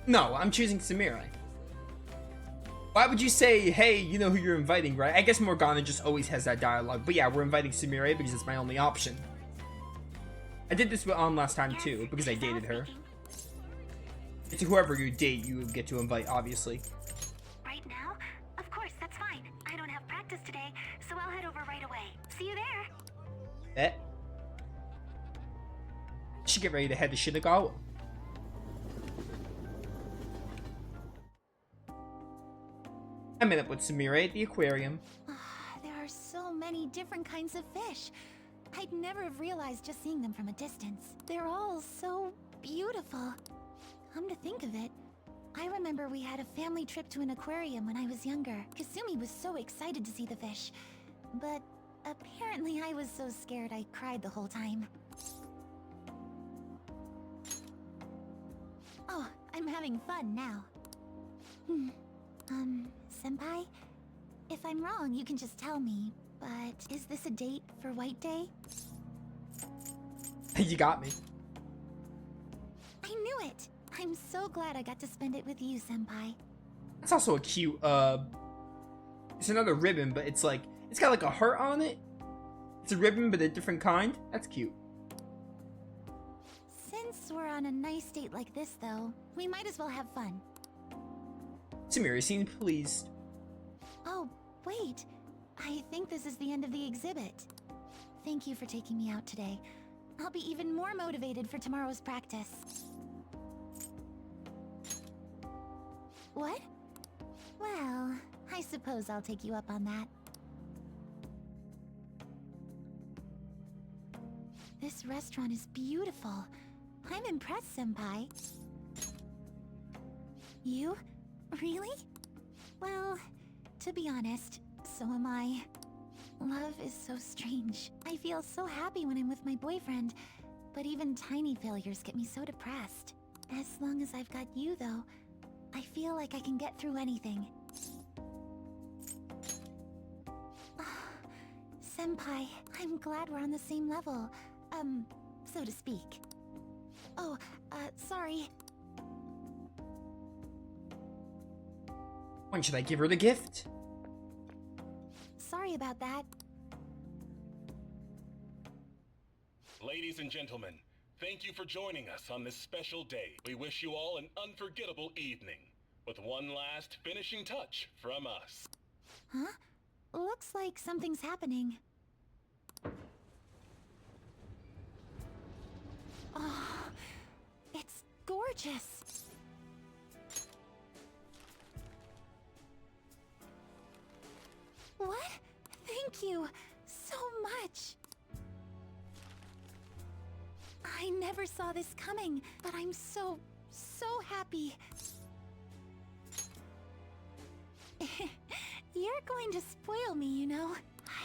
No, I'm choosing Samira. Why would you say, hey, you know who you're inviting, right? I guess Morgana just always has that dialogue. But yeah, we're inviting Samira because it's my only option. I did this with On last time too, because I dated her. It's whoever you date, you get to invite, obviously. Right now? Of course, that's fine. I don't have practice today, so I'll head over right away. See you there. Bet. Should get ready to head to Shinagawa. I met up with Samira at the aquarium. There are so many different kinds of fish. I'd never have realized just seeing them from a distance. They're all so beautiful. Come to think of it, I remember we had a family trip to an aquarium when I was younger. Kasumi was so excited to see the fish. But apparently I was so scared I cried the whole time. Oh, I'm having fun now. Senpai? If I'm wrong, you can just tell me, but is this a date for White Day? You got me. I knew it! I'm so glad I got to spend it with you, Senpai. That's also a cute, it's another ribbon, but it's like, it's got like a heart on it. It's a ribbon, but a different kind. That's cute. Since we're on a nice date like this, though, we might as well have fun. Samira seemed pleased. Oh, wait. I think this is the end of the exhibit. Thank you for taking me out today. I'll be even more motivated for tomorrow's practice. What? Well, I suppose I'll take you up on that. This restaurant is beautiful. I'm impressed, Senpai. You? Really? Well, to be honest, so am I. Love is so strange. I feel so happy when I'm with my boyfriend, but even tiny failures get me so depressed. As long as I've got you, though, I feel like I can get through anything. Senpai, I'm glad we're on the same level. So to speak. Oh, sorry. When should I give her the gift? Sorry about that. Ladies and gentlemen, thank you for joining us on this special day. We wish you all an unforgettable evening, with one last finishing touch from us. Huh? Looks like something's happening. Oh, it's gorgeous. What? Thank you so much. I never saw this coming, but I'm so happy. You're going to spoil me, you know.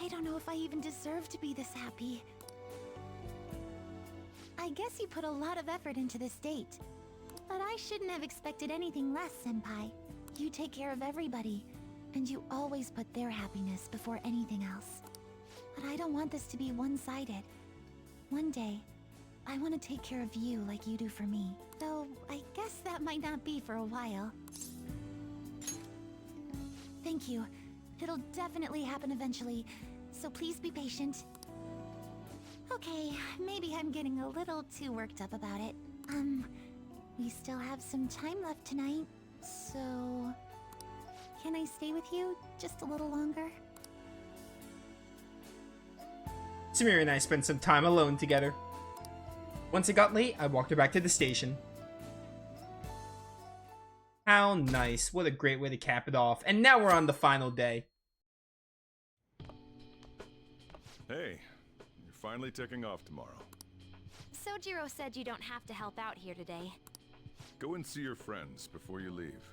I don't know if I even deserve to be this happy. I guess you put a lot of effort into this date. But I shouldn't have expected anything less, Senpai. You take care of everybody, and you always put their happiness before anything else. But I don't want this to be one-sided. One day, I want to take care of you like you do for me. Though, I guess that might not be for a while. Thank you. It'll definitely happen eventually, so please be patient. Okay, maybe I'm getting a little too worked up about it. We still have some time left tonight, so... Can I stay with you just a little longer? Samira and I spent some time alone together. Once it got late, I walked her back to the station. How nice. What a great way to cap it off. And now we're on the final day. Hey, you're finally taking off tomorrow. Sojiro said you don't have to help out here today. Go and see your friends before you leave.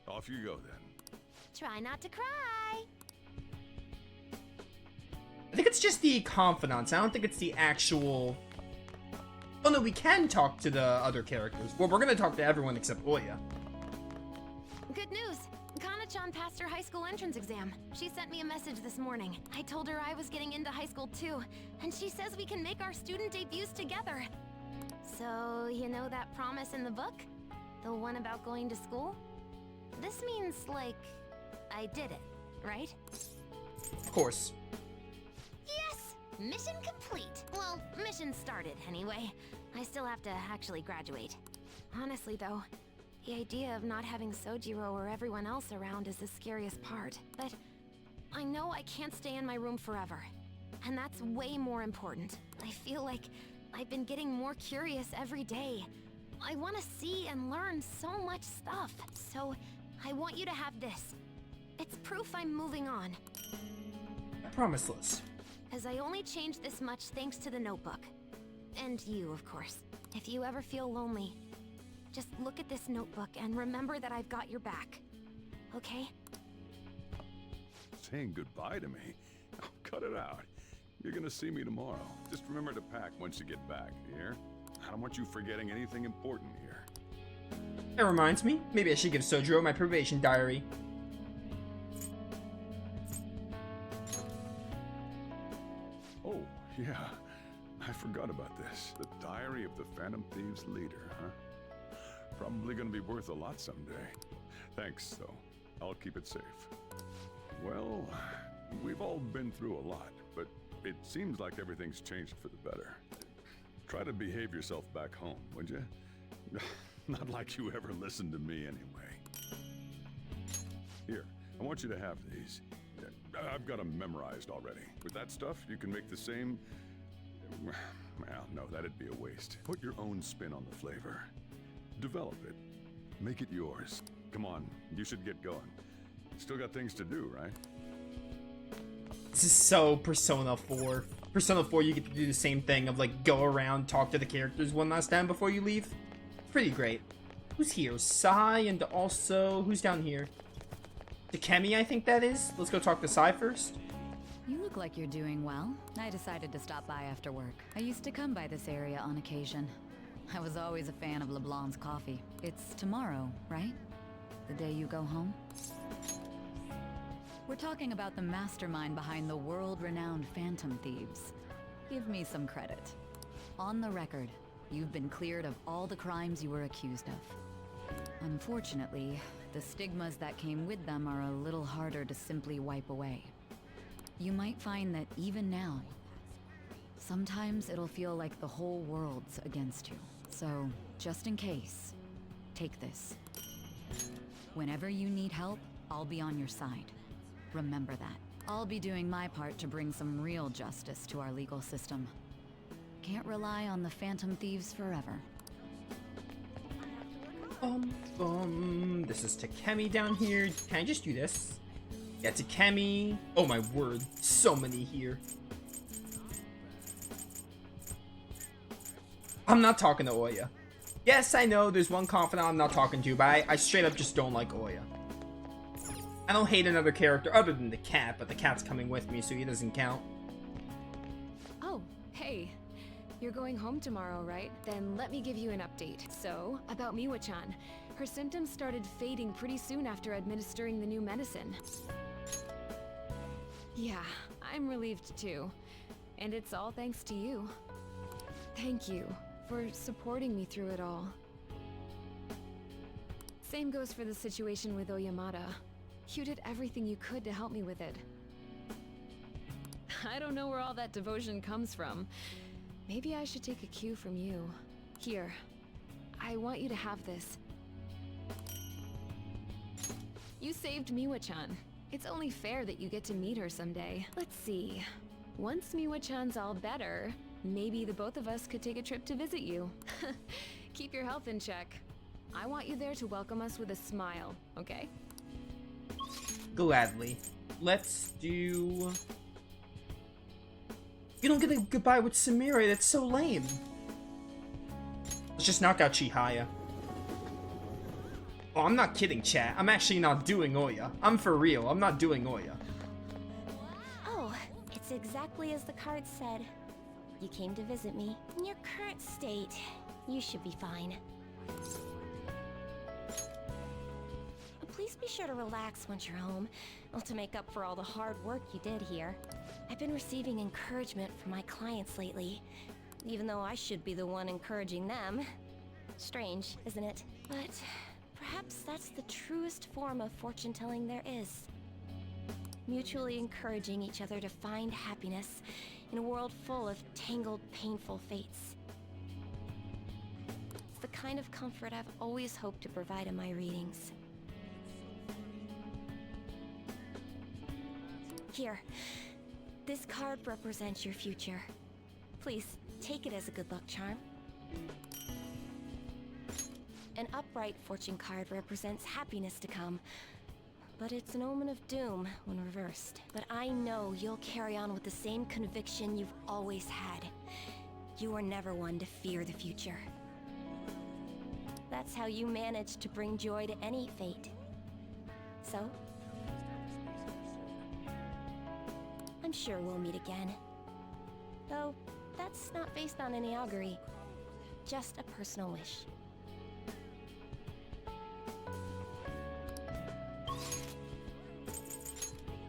Off you go, then. Try not to cry. I think it's just the confidants. I don't think it's the actual... Oh no, we can talk to the other characters. Well, we're gonna talk to everyone except Oya. Good news. Kana-chan passed her high school entrance exam. She sent me a message this morning. I told her I was getting into high school too, and she says we can make our student debuts together. So, you know that promise in the book? The one about going to school? This means, like, I did it, right? Of course. Yes! Mission complete. Well, mission started anyway. I still have to actually graduate. Honestly, though, the idea of not having Sojiro or everyone else around is the scariest part. But I know I can't stay in my room forever. And that's way more important. I feel like I've been getting more curious every day. I want to see and learn so much stuff. So I want you to have this. It's proof I'm moving on. Promiseless. As I only changed this much thanks to the notebook. And you, of course. If you ever feel lonely, just look at this notebook and remember that I've got your back. Okay? Saying goodbye to me? Oh, cut it out. You're gonna see me tomorrow. Just remember to pack once you get back, you hear? I don't want you forgetting anything important here. That reminds me, maybe I should give Sojiro my probation diary. Oh, yeah. I forgot about this. The diary of the Phantom Thieves leader, huh? Probably gonna be worth a lot someday. Thanks, though. I'll keep it safe. Well, we've all been through a lot, but it seems like everything's changed for the better. Try to behave yourself back home, would you? Not like you ever listened to me anyway. Here, I want you to have these. I've got them memorized already. With that stuff, you can make the same... Well, no, that'd be a waste. Put your own spin on the flavor. Develop it. Make it yours. Come on, you should get going. Still got things to do, right? This is so Persona 4. Persona 4, you get to do the same thing of like go around, talk to the characters one last time before you leave. Pretty great. Who's here? Sai, and also who's down here? Takemi, I think that is. Let's go talk to Sai first. You look like you're doing well. I decided to stop by after work. I used to come by this area on occasion. I was always a fan of LeBlanc's coffee. It's tomorrow, right? The day you go home? We're talking about the mastermind behind the world-renowned Phantom Thieves. Give me some credit. On the record, you've been cleared of all the crimes you were accused of. Unfortunately, the stigmas that came with them are a little harder to simply wipe away. You might find that even now, sometimes it'll feel like the whole world's against you. So, just in case, take this. Whenever you need help, I'll be on your side. Remember that. I'll be doing my part to bring some real justice to our legal system. Can't rely on the Phantom Thieves forever. This is Takemi down here. Can I just do this? Yeah, Takemi. Oh my word, so many here. I'm not talking to Oya. Yes, I know there's one confidant I'm not talking to, but I straight up just don't like Oya. I don't hate another character other than the cat, but the cat's coming with me, so he doesn't count. Oh, hey. You're going home tomorrow, right? Then let me give you an update. So, about Miwa-chan. Her symptoms started fading pretty soon after administering the new medicine. Yeah, I'm relieved too. And it's all thanks to you. Thank you for supporting me through it all. Same goes for the situation with Oyamada. You did everything you could to help me with it. I don't know where all that devotion comes from. Maybe I should take a cue from you. Here, I want you to have this. You saved Miwa-chan. It's only fair that you get to meet her someday. Let's see. Once Miwa-chan's all better, maybe the both of us could take a trip to visit you. Keep your health in check. I want you there to welcome us with a smile, okay? Gladly. Let's do... You don't get a goodbye with Sumire, that's so lame. Let's just knock out Chihaya. Oh, I'm not kidding, chat. I'm actually not doing Oya. I'm for real. I'm not doing Oya. Oh, it's exactly as the card said. You came to visit me. In your current state, you should be fine. Please be sure to relax once you're home, to make up for all the hard work you did here. I've been receiving encouragement from my clients lately, even though I should be the one encouraging them. Strange, isn't it? But perhaps that's the truest form of fortune-telling there is. Mutually encouraging each other to find happiness, in a world full of tangled, painful fates. It's the kind of comfort I've always hoped to provide in my readings. Here, this card represents your future. Please, take it as a good luck charm. An upright fortune card represents happiness to come, but it's an omen of doom when reversed. But I know you'll carry on with the same conviction you've always had. You were never one to fear the future. That's how you managed to bring joy to any fate. So, I'm sure we'll meet again. Though, that's not based on any augury. Just a personal wish.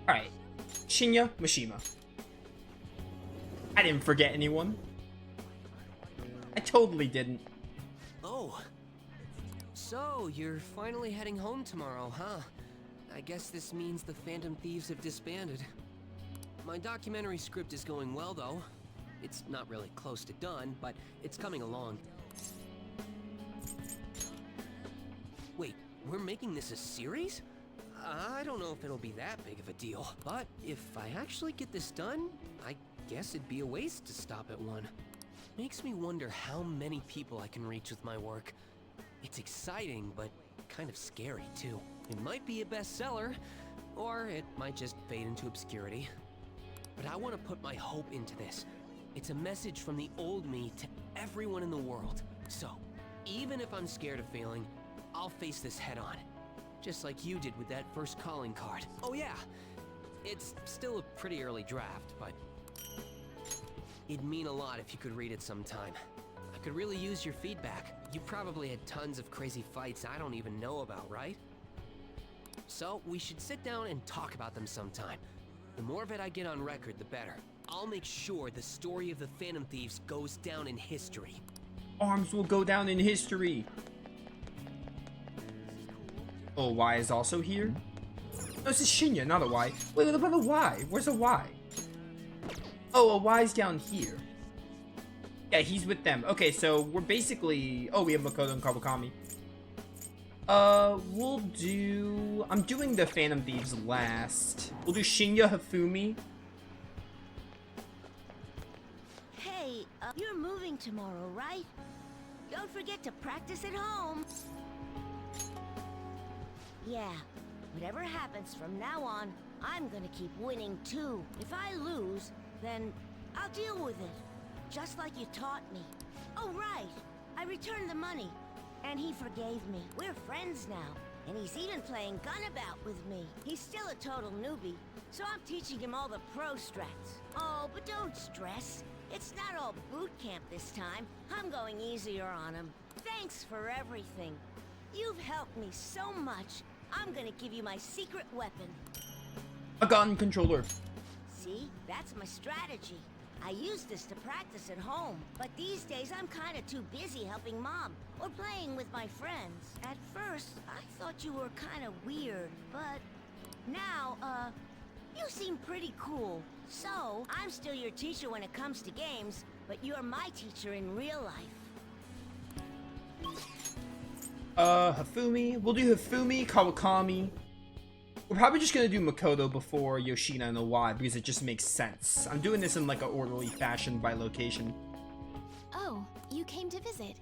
Alright. Shinya Mishima. I didn't forget anyone. I totally didn't. Oh. So, you're finally heading home tomorrow, huh? I guess this means the Phantom Thieves have disbanded. My documentary script is going well, though. It's not really close to done, but it's coming along. Wait, we're making this a series? I don't know if it'll be that big of a deal, but if I actually get this done, I guess it'd be a waste to stop at one. Makes me wonder how many people I can reach with my work. It's exciting, but kind of scary, too. It might be a bestseller, or it might just fade into obscurity. But I want to put my hope into this. It's a message from the old me to everyone in the world. So, even if I'm scared of failing, I'll face this head on. Just like you did with that first calling card. Oh yeah, it's still a pretty early draft, but it'd mean a lot if you could read it sometime. I could really use your feedback. You probably had tons of crazy fights I don't even know about, right? So, we should sit down and talk about them sometime. The more of it I get on record, the better. I'll make sure the story of the Phantom Thieves goes down in history. Arms will go down in history. Oh, Y is also here? No, this is Shinya, not a Y. Wait, what about a Y? Where's a Y? Oh, a Y's down here. Yeah, he's with them. Okay, so we're basically... Oh, we have Makoto and Kawakami. We'll do... I'm doing the Phantom Thieves last. We'll do Shinya Hifumi. Hey, you're moving tomorrow, right? Don't forget to practice at home. Yeah, whatever happens from now on, I'm gonna keep winning too. If I lose, then I'll deal with it. Just like you taught me. Oh, right. I returned the money. And he forgave me. We're friends now. And he's even playing Gunabout with me. He's still a total newbie, so I'm teaching him all the pro strats. Oh, but don't stress. It's not all boot camp this time. I'm going easier on him. Thanks for everything. You've helped me so much. I'm gonna give you my secret weapon. A gun controller. See? That's my strategy. I use this to practice at home, but these days I'm kinda too busy helping Mom or playing with my friends. At first, I thought you were kinda weird, but now, you seem pretty cool. So, I'm still your teacher when it comes to games, but you're my teacher in real life. Hifumi. We'll do Hifumi, Kawakami. We're probably just gonna do Makoto before Yoshina and Y because it just makes sense. I'm doing this in like an orderly fashion by location. Oh, you came to visit.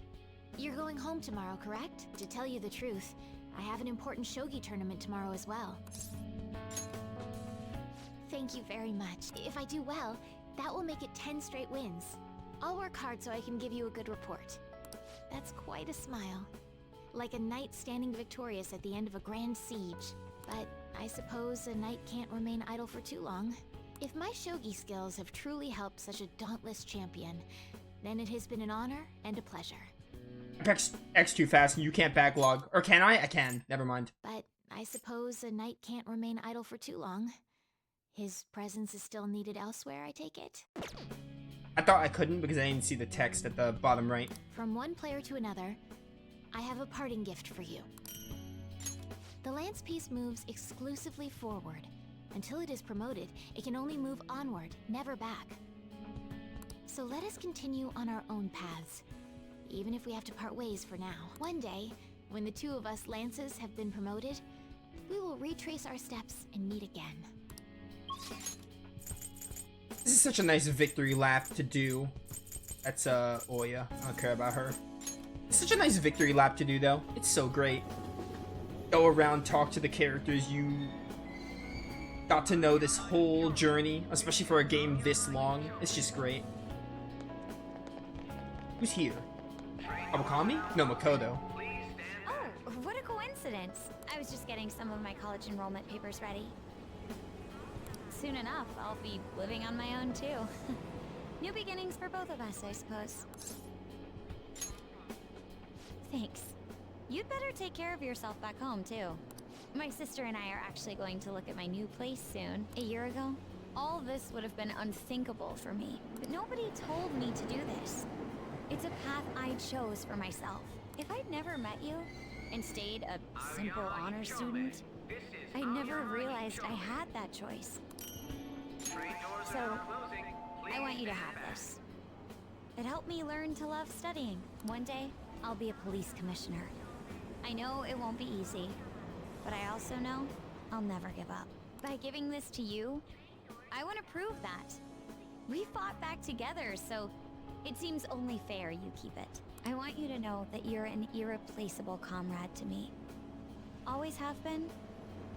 You're going home tomorrow, correct? To tell you the truth, I have an important shogi tournament tomorrow as well. Thank you very much. If I do well, that will make it 10 straight wins. I'll work hard so I can give you a good report. That's quite a smile. Like a knight standing victorious at the end of a grand siege. But I suppose a knight can't remain idle for too long. If my shogi skills have truly helped such a dauntless champion, then it has been an honor and a pleasure. X too fast and you can't backlog. Or can I? I can. Never mind. But I suppose a knight can't remain idle for too long. His presence is still needed elsewhere, I take it? I thought I couldn't because I didn't see the text at the bottom right. From one player to another, I have a parting gift for you. The lance piece moves exclusively forward. Until it is promoted, it can only move onward, never back. So let us continue on our own paths, even if we have to part ways for now. One day, when the two of us Lances have been promoted, we will retrace our steps and meet again. This is such a nice victory lap to do. That's Oya. I don't care about her. It's such a nice victory lap to do though. It's so great. Go around, talk to the characters you got to know this whole journey, especially for a game this long. It's just great. Who's here? Awakami? No, Makoto. Oh, what a coincidence. I was just getting some of my college enrollment papers ready. Soon enough, I'll be living on my own too. New beginnings for both of us, I suppose. Thanks. You'd better take care of yourself back home too. My sister and I are actually going to look at my new place soon. A year ago, all this would have been unthinkable for me. But nobody told me to do this. It's a path I chose for myself. If I'd never met you and stayed a simple honor student, I never realized I had that choice. So, I want you to have this. It helped me learn to love studying. One day, I'll be a police commissioner. I know it won't be easy, but I also know I'll never give up. By giving this to you, I want to prove that. We fought back together, so it seems only fair you keep it. I want you to know that you're an irreplaceable comrade to me. Always have been,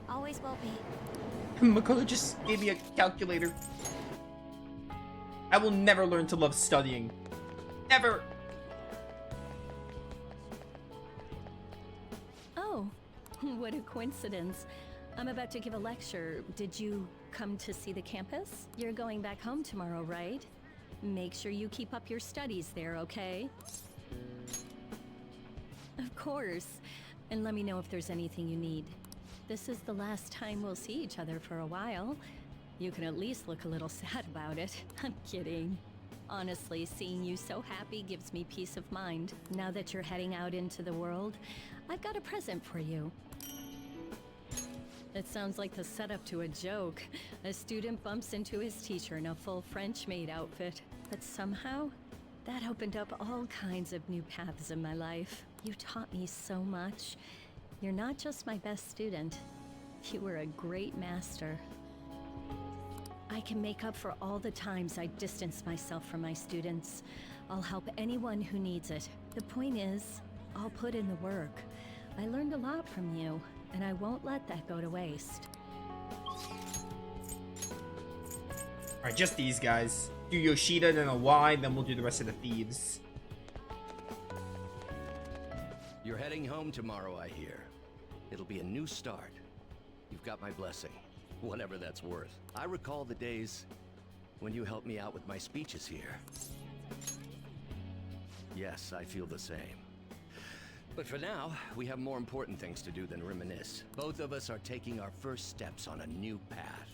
always will be. Makoto just gave me a calculator. I will never learn to love studying. Never! Oh, what a coincidence. I'm about to give a lecture. Did you come to see the campus? You're going back home tomorrow, right? Make sure you keep up your studies there, okay? Of course. And let me know if there's anything you need. This is the last time we'll see each other for a while. You can at least look a little sad about it. I'm kidding. Honestly, seeing you so happy gives me peace of mind. Now that you're heading out into the world, I've got a present for you. It sounds like the setup to a joke. A student bumps into his teacher in a full French maid outfit. But somehow, that opened up all kinds of new paths in my life. You taught me so much. You're not just my best student. You were a great master. I can make up for all the times I distanced myself from my students. I'll help anyone who needs it. The point is, I'll put in the work. I learned a lot from you, and I won't let that go to waste. Alright, just these guys. Do Yoshida, then a Y, then we'll do the rest of the thieves. You're heading home tomorrow, I hear. It'll be a new start. You've got my blessing, whatever that's worth. I recall the days when you helped me out with my speeches here. Yes, I feel the same. But for now, we have more important things to do than reminisce. Both of us are taking our first steps on a new path.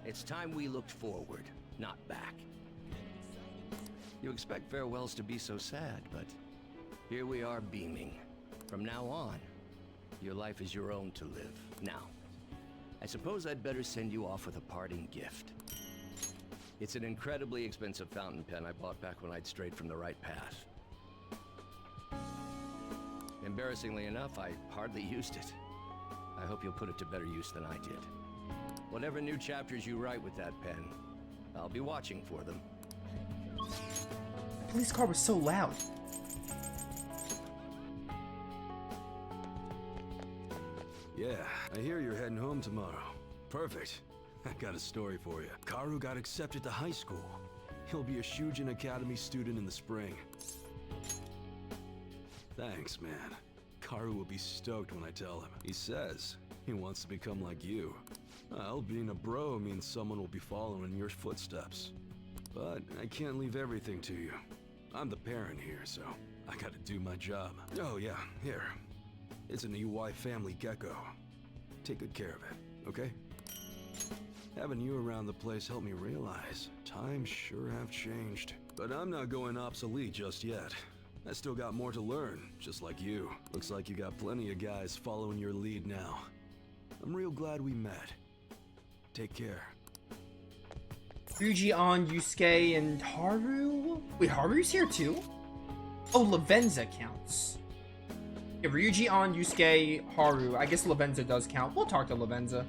It's time we looked forward, not back. You expect farewells to be so sad, but here we are beaming. From now on, your life is your own to live. Now, I suppose I'd better send you off with a parting gift. It's an incredibly expensive fountain pen I bought back when I'd strayed from the right path. Embarrassingly enough, I hardly used it. I hope you'll put it to better use than I did. Whatever new chapters you write with that pen, I'll be watching for them. The police car was so loud. Yeah, I hear you're heading home tomorrow. Perfect. I got a story for you. Karu got accepted to high school. He'll be a Shujin Academy student in the spring. Thanks, man. Karu will be stoked when I tell him. He says he wants to become like you. Well, being a bro means someone will be following your footsteps. But I can't leave everything to you. I'm the parent here, so I gotta do my job. Oh yeah, here. It's an EY family gecko. Take good care of it, okay? Having you around the place helped me realize times sure have changed. But I'm not going obsolete just yet. I still got more to learn, just like you. Looks like you got plenty of guys following your lead now. I'm real glad we met. Take care. Ryuji, On, Yusuke, and Haru? Wait, Haru's here too? Oh, Lavenza counts. Yeah, Ryuji, On, Yusuke, Haru. I guess Lavenza does count. We'll talk to Lavenza.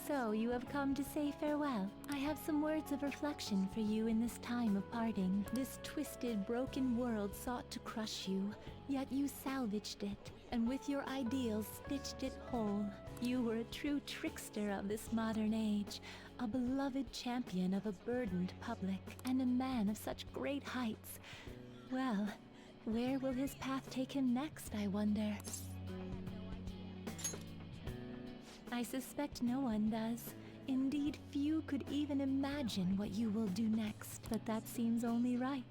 So, you have come to say farewell. I have some words of reflection for you in this time of parting. This twisted, broken world sought to crush you, yet you salvaged it, and with your ideals stitched it whole. You were a true trickster of this modern age, a beloved champion of a burdened public, and a man of such great heights. Well, where will his path take him next, I wonder? I suspect no one does. Indeed, few could even imagine what you will do next, but that seems only right.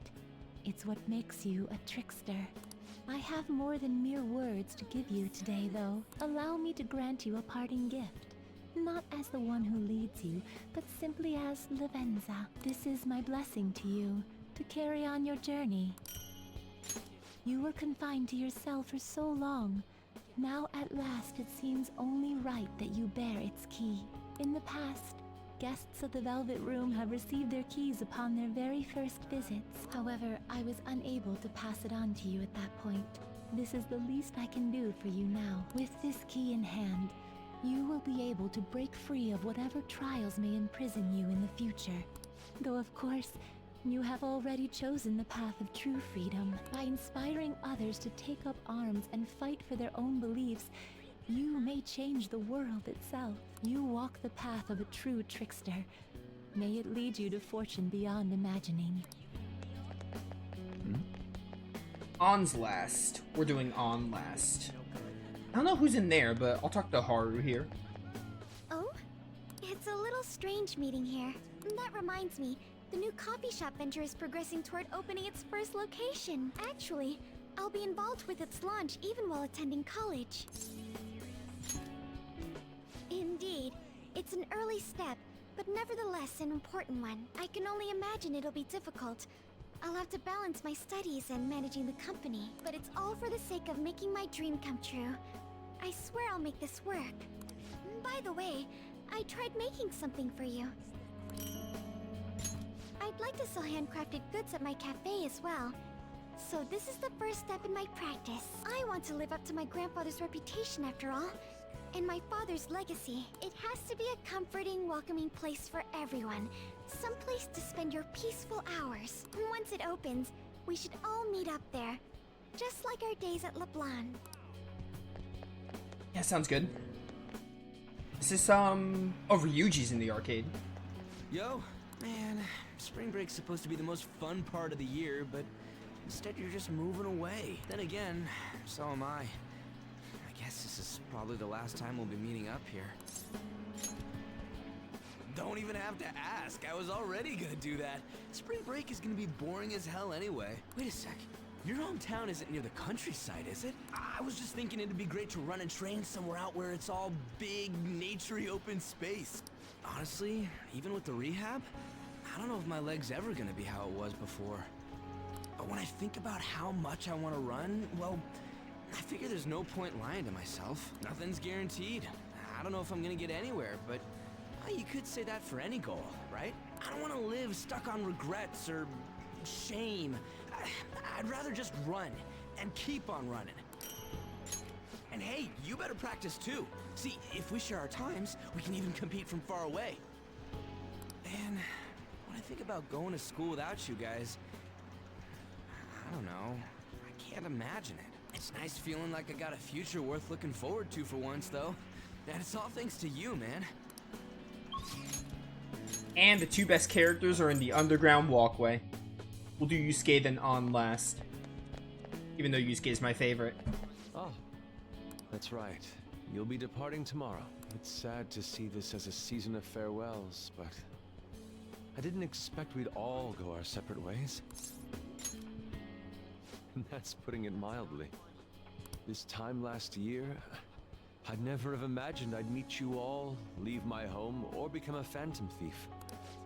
It's what makes you a trickster. I have more than mere words to give you today, though. Allow me to grant you a parting gift. Not as the one who leads you, but simply as Lavenza. This is my blessing to you, to carry on your journey. You were confined to yourself for so long. Now at last it seems only right that you bear its key. In the past, guests of the Velvet Room have received their keys upon their very first visits. However, I was unable to pass it on to you at that point. This is the least I can do for you now. With this key in hand, you will be able to break free of whatever trials may imprison you in the future. Though of course, you have already chosen the path of true freedom. By inspiring others to take up arms and fight for their own beliefs, you may change the world itself. You walk the path of a true trickster. May it lead you to fortune beyond imagining. On's last. We're doing On last. I don't know who's in there, but I'll talk to Haru here. Oh? It's a little strange meeting here. That reminds me, the new coffee shop venture is progressing toward opening its first location. Actually, I'll be involved with its launch even while attending college. Indeed, it's an early step, but nevertheless an important one. I can only imagine it'll be difficult. I'll have to balance my studies and managing the company, but it's all for the sake of making my dream come true. I swear I'll make this work. By the way, I tried making something for you. I'd like to sell handcrafted goods at my cafe as well. So this is the first step in my practice. I want to live up to my grandfather's reputation after all, and my father's legacy. It has to be a comforting, welcoming place for everyone. Some place to spend your peaceful hours. Once it opens, we should all meet up there. Just like our days at LeBlanc. Yeah, sounds good. Is this, Oh, Ryuji's in the arcade. Yo, man, spring break's supposed to be the most fun part of the year, but instead you're just moving away. Then again, so am I. I guess this is probably the last time we'll be meeting up here. Don't even have to ask. I was already gonna do that. Spring break is gonna be boring as hell anyway. Wait a sec. Your hometown isn't near the countryside, is it? I was just thinking it'd be great to run and train somewhere out where it's all big, naturey open space. Honestly, even with the rehab, I don't know if my leg's ever gonna be how it was before. But when I think about how much I want to run, well, I figure there's no point lying to myself. Nothing's guaranteed. I don't know if I'm gonna get anywhere, but you could say that for any goal, right? I don't want to live stuck on regrets or shame. I'd rather just run and keep on running. And hey, you better practice too. See, if we share our times, we can even compete from far away. And when I think about going to school without you guys, I don't know. I can't imagine it. It's nice feeling like I got a future worth looking forward to for once, though. And it's all thanks to you, man. And the two best characters are in the underground walkway. We'll do Yusuke then On last. Even though Yusuke is my favorite. Oh, that's right. You'll be departing tomorrow. It's sad to see this as a season of farewells, but I didn't expect we'd all go our separate ways. That's putting it mildly. This time last year, I'd never have imagined I'd meet you all, leave my home, or become a phantom thief.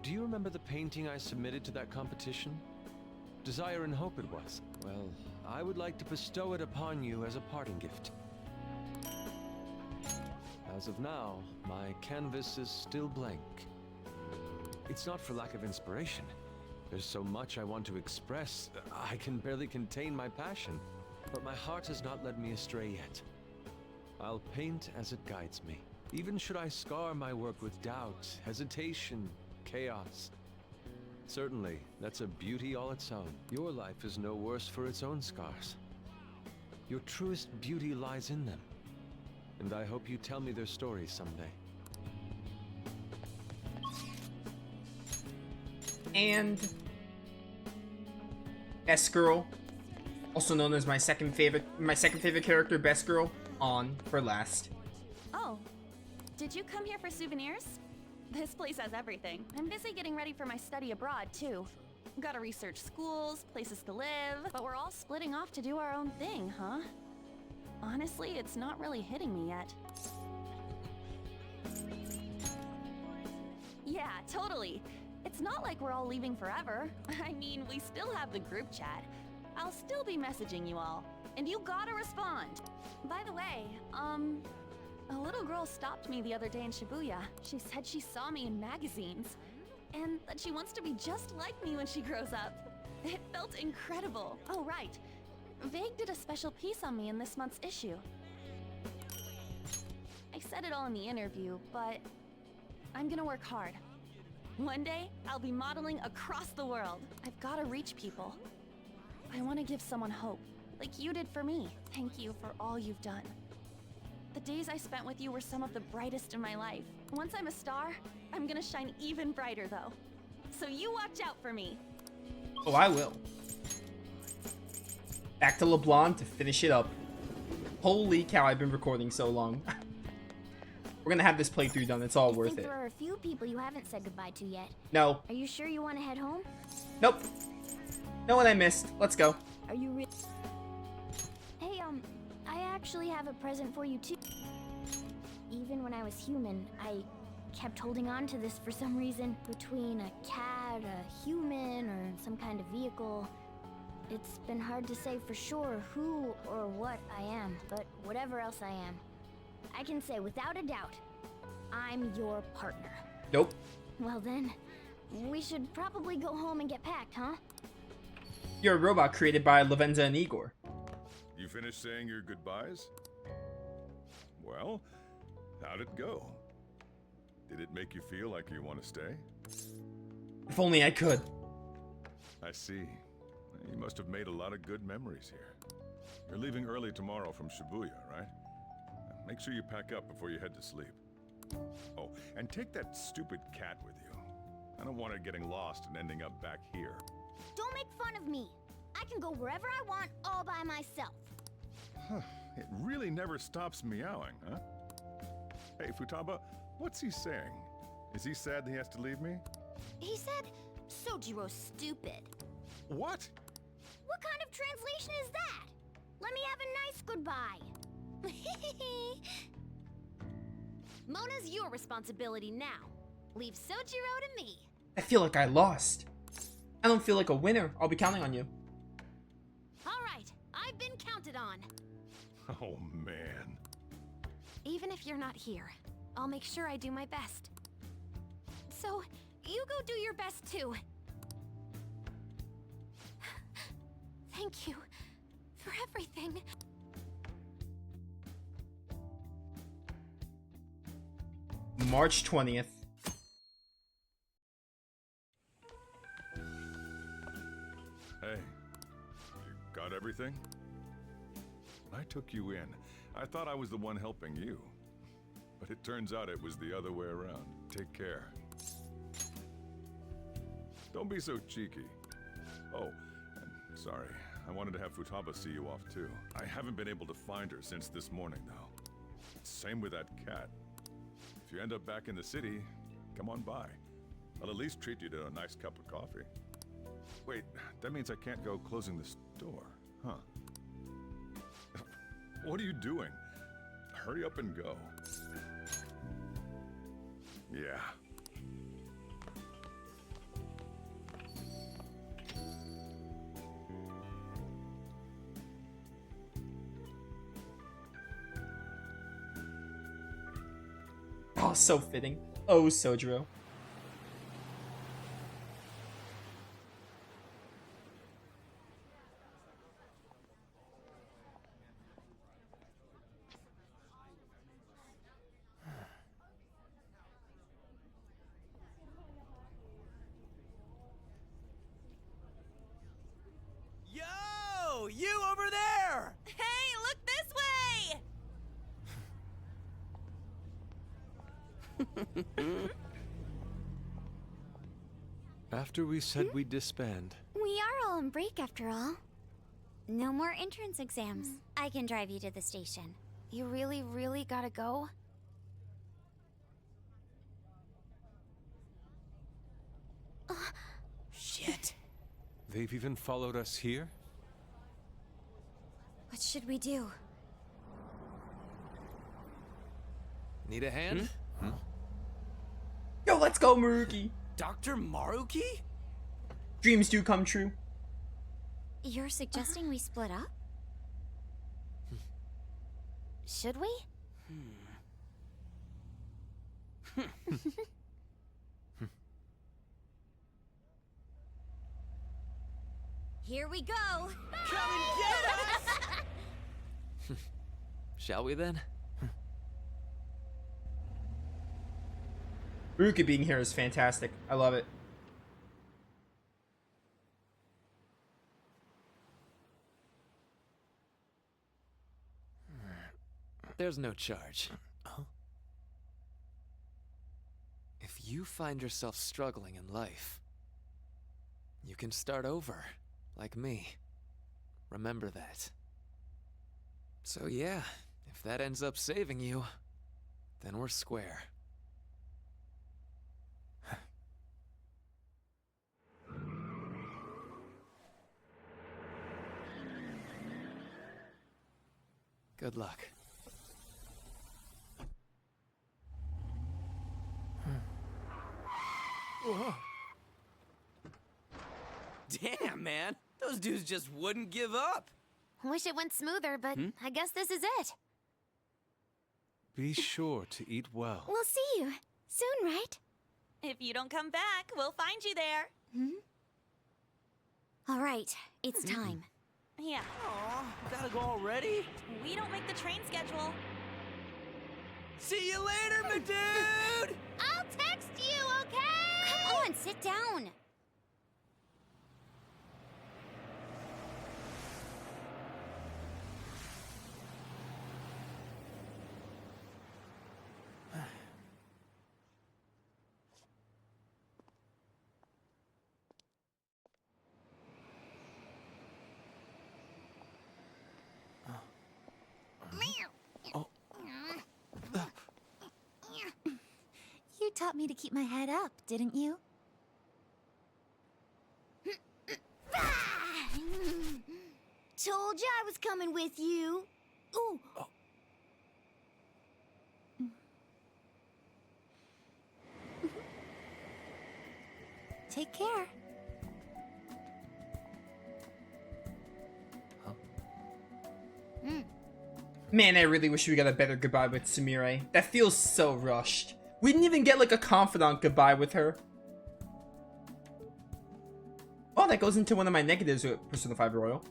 Do you remember the painting I submitted to that competition? Desire and Hope it was. Well, I would like to bestow it upon you as a parting gift. As of now, my canvas is still blank. It's not for lack of inspiration. There's so much I want to express, I can barely contain my passion. But my heart has not led me astray yet. I'll paint as it guides me. Even should I scar my work with doubt, hesitation, chaos. Certainly, that's a beauty all its own. Your life is no worse for its own scars. Your truest beauty lies in them. And I hope you tell me their stories someday. And Best Girl, also known as my second favorite character, Best Girl, on for last. Oh, did you come here for souvenirs? This place has everything. I'm busy getting ready for my study abroad, too. Gotta research schools, places to live, but we're all splitting off to do our own thing, huh? Honestly, it's not really hitting me yet. Yeah, totally. It's not like we're all leaving forever. I mean, we still have the group chat. I'll still be messaging you all, and you gotta respond. By the way, a little girl stopped me the other day in Shibuya. She said she saw me in magazines, and that she wants to be just like me when she grows up. It felt incredible. Oh, right. Vague did a special piece on me in this month's issue. I said it all in the interview, but I'm gonna work hard. One day, I'll be modeling across the world. I've gotta reach people. I want to give someone hope, like you did for me. Thank you for all you've done. The days I spent with you were some of the brightest in my life. Once I'm a star, I'm gonna shine even brighter though. So you watch out for me. Oh, I will. Back to LeBlanc to finish it up. Holy cow, I've been recording so long. We're gonna have this playthrough done. It's all worth it. There are a few people you haven't said goodbye to yet. No. Are you sure you want to head home? Nope. No one I missed. Let's go. Are you real? Hey, I actually have a present for you too. Even when I was human, I kept holding on to this for some reason. Between a cat, a human, or some kind of vehicle. It's been hard to say for sure who or what I am, but whatever else I am, I can say without a doubt, I'm your partner. Nope. Well then, we should probably go home and get packed, huh? You're a robot created by Lavenza and Igor. You finished saying your goodbyes? Well, how'd it go? Did it make you feel like you want to stay? If only I could. I see. You must have made a lot of good memories here. You're leaving early tomorrow from Shibuya, right? Make sure you pack up before you head to sleep. Oh, and take that stupid cat with you. I don't want it getting lost and ending up back here. Don't make fun of me. I can go wherever I want all by myself. It really never stops meowing, huh? Hey, Futaba, what's he saying? Is he sad that he has to leave me? He said, Sojiro's stupid. What? What kind of translation is that? Let me have a nice goodbye. Mona's your responsibility now. Leave Sojiro to me. I feel like I lost. I don't feel like a winner. I'll be counting on you. All right, I've been counted on. Oh, man. Even if you're not here, I'll make sure I do my best. So, you go do your best too. Thank you for everything. March 20th. Hey, you got everything? I took you in. I thought I was the one helping you. But it turns out it was the other way around. Take care. Don't be so cheeky. Oh, and sorry. I wanted to have Futaba see you off too. I haven't been able to find her since this morning though. Same with that cat. If you end up back in the city, come on by. I'll at least treat you to a nice cup of coffee. Wait, that means I can't go closing the store, huh? What are you doing? Hurry up and go. Yeah. Oh, so fitting. Oh, Sojiro. Yo, you over there! Hey, look this way! After we said we'd disband, We are all on break after all. No more entrance exams. I can drive you to the station. You really, really gotta go? Shit. they've even followed us here? What should we do? Need a hand? Yo, let's go, Maruki. Dr. Maruki? Dreams do come true. You're suggesting we split up? Should we? Here we go! Come and get us! Shall we then? Maruki being here is fantastic. I love it. There's no charge. If you find yourself struggling in life, you can start over, like me. Remember that. So yeah, if that ends up saving you, then we're square. Good luck. Damn, man. Those dudes just wouldn't give up. Wish it went smoother, but I guess this is it. Be sure to eat well. We'll see you soon, right? If you don't come back, we'll find you there. All right, it's time. Yeah. Aw, gotta go already? We don't make the train schedule. See you later, my dude! I'll text you, okay? Come on, sit down. You taught me to keep my head up, didn't you? Told you I was coming with you. Ooh. Take care. Man, I really wish we got a better goodbye with Sumire. That feels so rushed. We didn't even get like a confidant goodbye with her. Oh, that goes into one of my negatives with Persona 5 Royal.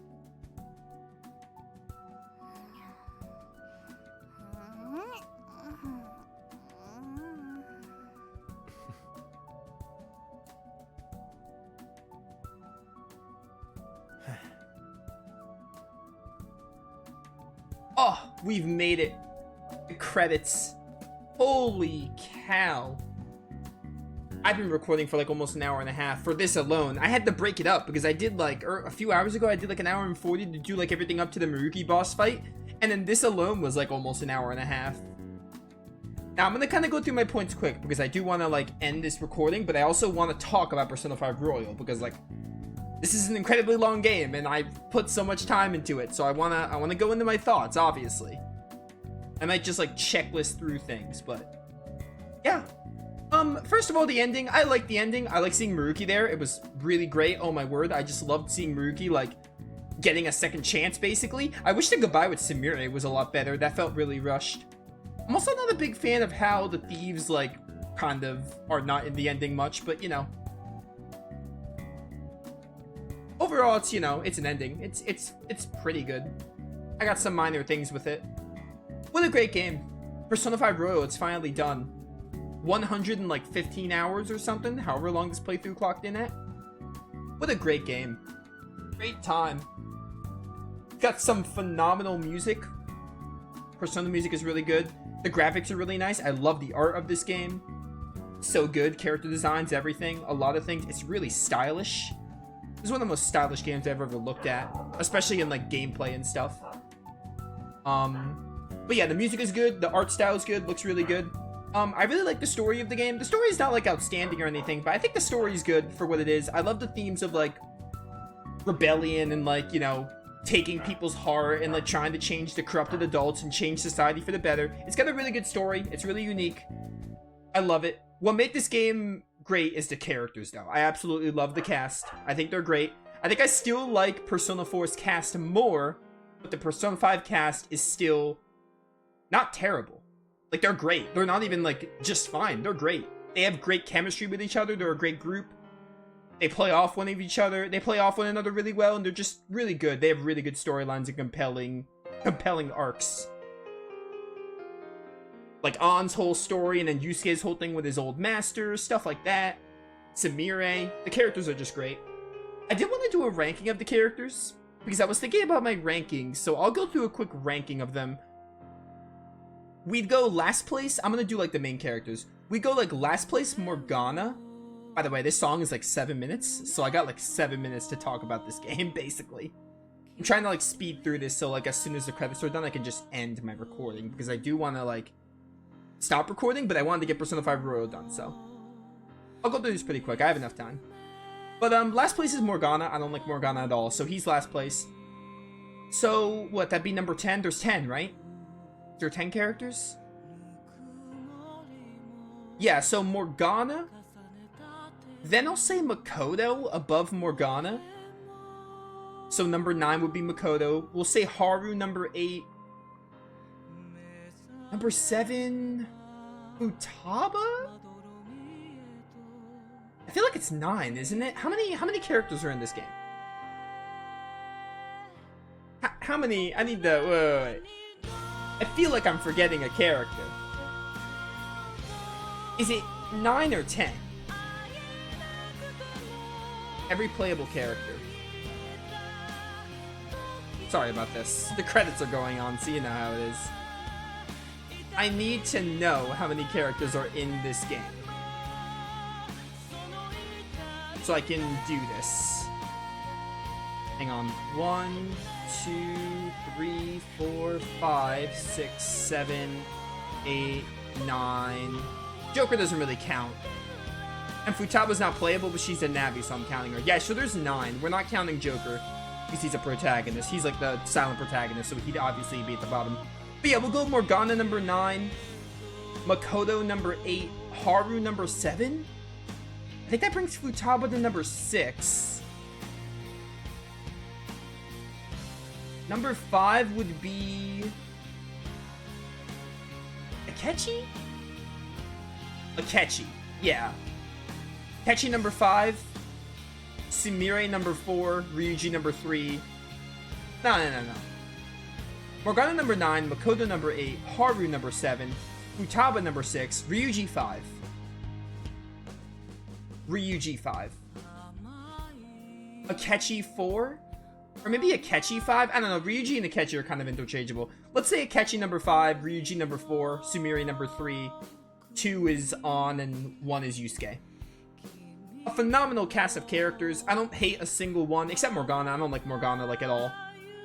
Oh, we've made it. The credits. Holy cow. I've been recording for like almost an hour and a half for this alone. I had to break it up because I did like, a few hours ago, I did like an hour and 40 to do like everything up to the Maruki boss fight. And then this alone was like almost an hour and a half. Now I'm gonna kind of go through my points quick because I do want to like end this recording, but I also want to talk about Persona 5 Royal because like, this is an incredibly long game and I've put so much time into it. So I wanna go into my thoughts, obviously. I might just like checklist through things, but yeah. First of all, the ending. I like the ending. I like seeing Maruki there. It was really great. Oh my word. I just loved seeing Maruki like getting a second chance basically. I wish the goodbye with Sumire was a lot better. That felt really rushed. I'm also not a big fan of how the thieves, like, kind of are not in the ending much, but, you know. Overall, it's, you know, it's an ending. It's pretty good. I got some minor things with it. What a great game. Persona 5 Royal, it's finally done. 115 hours or something, however long this playthrough clocked in at. What a great game. Great time. Got some phenomenal music. Persona music is really good. The graphics are really nice. I love the art of this game. So good. Character designs, everything. A lot of things. It's really stylish. This is one of the most stylish games I've ever looked at. Especially in, like, gameplay and stuff. But yeah, the music is good. The art style is good. Looks really good. I really like the story of the game. The story is not, like, outstanding or anything, but I think the story is good for what it is. I love the themes of, like, rebellion and, like, you know, taking people's heart and, like, trying to change the corrupted adults and change society for the better. It's got a really good story. It's really unique. I love it. What made this game great is the characters, though. I absolutely love the cast. I think they're great. I think I still like Persona 4's cast more, but the Persona 5 cast is still not terrible. Like, they're great. They're not even, like, just fine. They're great. They have great chemistry with each other. They're a great group. They play off one of each other. They play off one another really well, and they're just really good. They have really good storylines and compelling arcs. Like Ann's whole story, and then Yusuke's whole thing with his old master, stuff like that. Samire. The characters are just great. I did want to do a ranking of the characters, because I was thinking about my rankings, so I'll go through a quick ranking of them. We'd go last place. I'm going to do, like, the main characters. We go, like, last place, Morgana. By the way, this song is, like, 7 minutes, so I got, like, 7 minutes to talk about this game, basically. I'm trying to, like, speed through this, so, like, as soon as the credits are done, I can just end my recording, because I do want to, like, stop recording, but I wanted to get Persona 5 Royal done, so I'll go through this pretty quick. I have enough time. But, last place is Morgana. I don't like Morgana at all, so he's last place. So, what, that'd be number 10? There's 10, right? Is there 10 characters? Yeah, so Morgana. Then I'll say Makoto above Morgana. So number 9 would be Makoto. We'll say Haru number 8. Number 7, Futaba? I feel like it's 9, isn't it? How many characters are in this game? How many? I need to wait. I feel like I'm forgetting a character. Is it 9 or 10? Every playable character. Sorry about this. The credits are going on, so you know how it is. I need to know how many characters are in this game, so I can do this. Hang on. 1, 2, 3, 4, 5, 6, 7, 8, 9. Joker doesn't really count. And Futaba's not playable, but she's a Navi, so I'm counting her. Yeah, so there's 9. We're not counting Joker, because he's a protagonist. He's like the silent protagonist, so he'd obviously be at the bottom. But yeah, we'll go Morgana number 9, Makoto number 8, Haru number 7. I think that brings Futaba to number 6. Number 5 would be Akechi? Akechi, yeah. Akechi number 5, Sumire number 4, Ryuji number 3. No. Morgana number 9, Makoto number 8, Haru number 7, Futaba number 6, Ryuji 5. Ryuji 5. Akechi 4? Or maybe Akechi 5? I don't know, Ryuji and Akechi are kind of interchangeable. Let's say Akechi number 5, Ryuji number 4, Sumire number 3, 2 is Ann, and 1 is Yusuke. A phenomenal cast of characters. I don't hate a single one, except Morgana. I don't like Morgana, like, at all.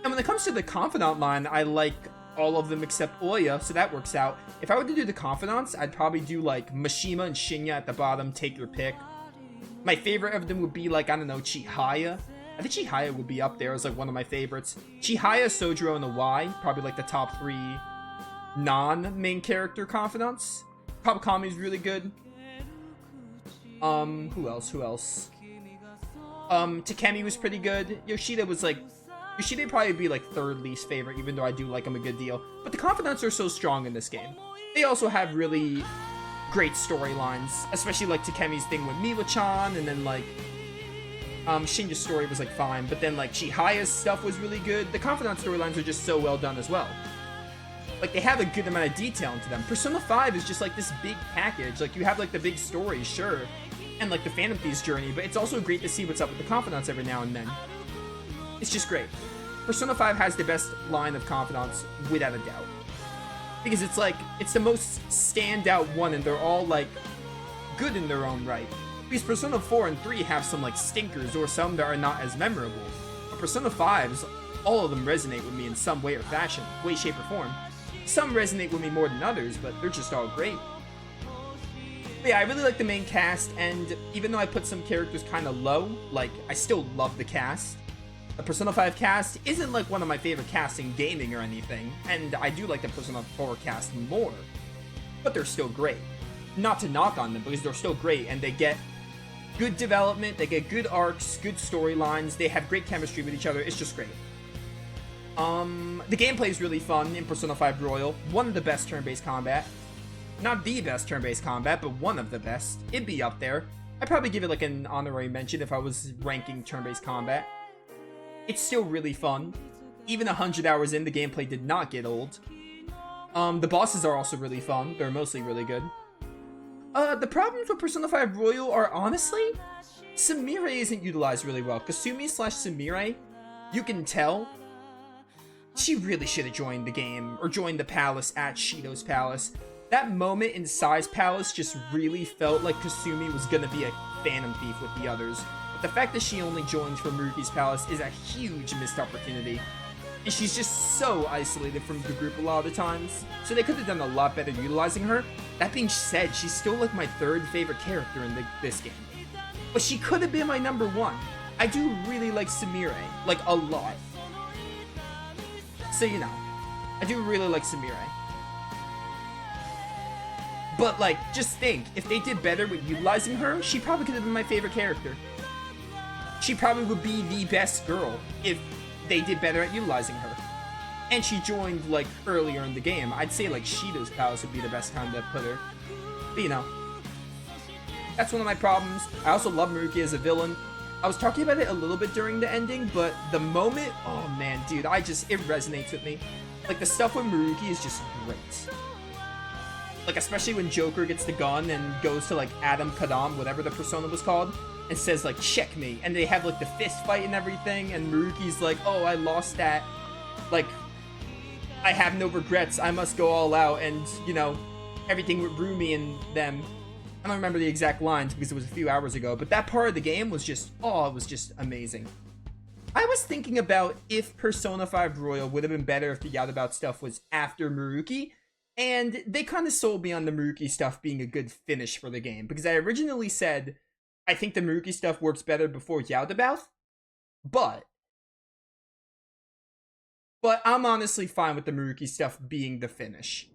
And when it comes to the Confidant line, I like all of them except Oya, so that works out. If I were to do the Confidants, I'd probably do, like, Mishima and Shinya at the bottom, take your pick. My favorite of them would be, like, I don't know, Chihaya. I think Chihaya would be up there as, like, one of my favorites. Chihaya, Sojiro, and Y, probably, like, the top 3 non-main character Confidants. Papakami's really good. Who else? Takemi was pretty good. Yoshida was, like, Yoshida probably be, like, 3rd least favorite, even though I do like him a good deal. But the Confidants are so strong in this game. They also have really great storylines, especially like Takemi's thing with Miwa-chan, and then like Shinja's story was like fine, but then like Chihaya's stuff was really good. The Confidant storylines are just so well done as well. Like, they have a good amount of detail into them. Persona 5 is just like this big package. Like, you have like the big story, sure, and like the Phantom Thief's journey, but it's also great to see what's up with the Confidants every now and then. It's just great. Persona 5 has the best line of Confidants without a doubt. Because it's like, it's the most standout one, and they're all like good in their own right. Because Persona 4 and 3 have some like stinkers or some that are not as memorable. But Persona 5's, all of them resonate with me in some way or fashion, way, shape, or form. Some resonate with me more than others, but they're just all great. But yeah, I really like the main cast, and even though I put some characters kind of low, like, I still love the cast. The Persona 5 cast isn't like one of my favorite casts in gaming or anything, and I do like the Persona 4 cast more, but they're still great. Not to knock on them, because they're still great, and they get good development, they get good arcs, good storylines, they have great chemistry with each other. It's just great. The gameplay is really fun in Persona 5 Royal. One of the best turn-based combat. Not the best turn-based combat, but one of the best. It'd be up there. I'd probably give it like an honorary mention if I was ranking turn-based combat. It's still really fun. Even 100 hours in, the gameplay did not get old. The bosses are also really fun. They're mostly really good. The problems with Persona 5 Royal are honestly, Sumire isn't utilized really well. Kasumi/Sumire, you can tell she really should have joined the game, or joined the palace at Shido's palace. That moment in Sai's palace just really felt like Kasumi was gonna be a Phantom Thief with the others. But the fact that she only joined for Muruki's palace is a huge missed opportunity. And she's just so isolated from the group a lot of the times. So they could have done a lot better utilizing her. That being said, she's still like my third favorite character in this game. But she could have been my number one. I do really like Sumire, like a lot. So, you know, I do really like Sumire. But, like, just think, if they did better with utilizing her, she probably could have been my favorite character. She probably would be the best girl if they did better at utilizing her. And she joined, like, earlier in the game. I'd say, like, Shido's palace would be the best time to put her. But, you know, that's one of my problems. I also love Muruki as a villain. I was talking about it a little bit during the ending, but the moment, oh man, dude, it resonates with me. Like, the stuff with Muruki is just great. Like, especially when Joker gets the gun and goes to, like, Adam Kadam, whatever the persona was called, and says, like, check me. And they have, like, the fist fight and everything, and Muruki's like, oh, I lost that. Like, I have no regrets. I must go all out, and, you know, everything with Rumi and them. I don't remember the exact lines because it was a few hours ago, but that part of the game was just, oh, it was just amazing. I was thinking about if Persona 5 Royal would have been better if the Yadabout stuff was after Muruki, and they kind of sold me on the Muruki stuff being a good finish for the game, because I originally said I think the Muruki stuff works better before Yadabout, but I'm honestly fine with the Muruki stuff being the finish.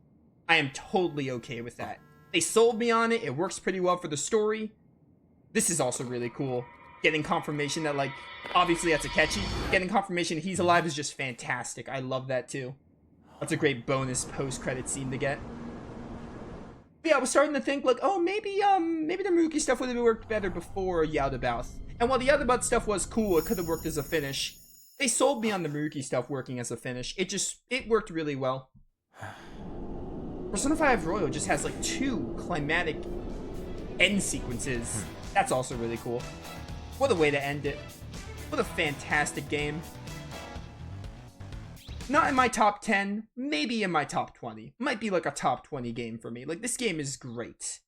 I am totally okay with that. They sold me on it. It works pretty well for the story. This is also really cool. Getting confirmation that, like, obviously that's Akechi. Getting confirmation he's alive is just fantastic. I love that too. That's a great bonus post-credit scene to get. But yeah, I was starting to think, like, oh, maybe the Muruki stuff would have worked better before Yaldabaoth. And while the Yaldabaoth stuff was cool, it could have worked as a finish. They sold me on the Muruki stuff working as a finish. It worked really well. Persona 5 Royal just has like 2 climatic end sequences. That's also really cool. What a way to end it. What a fantastic game. Not in my top 10, maybe in my top 20. Might be like a top 20 game for me. Like, this game is great.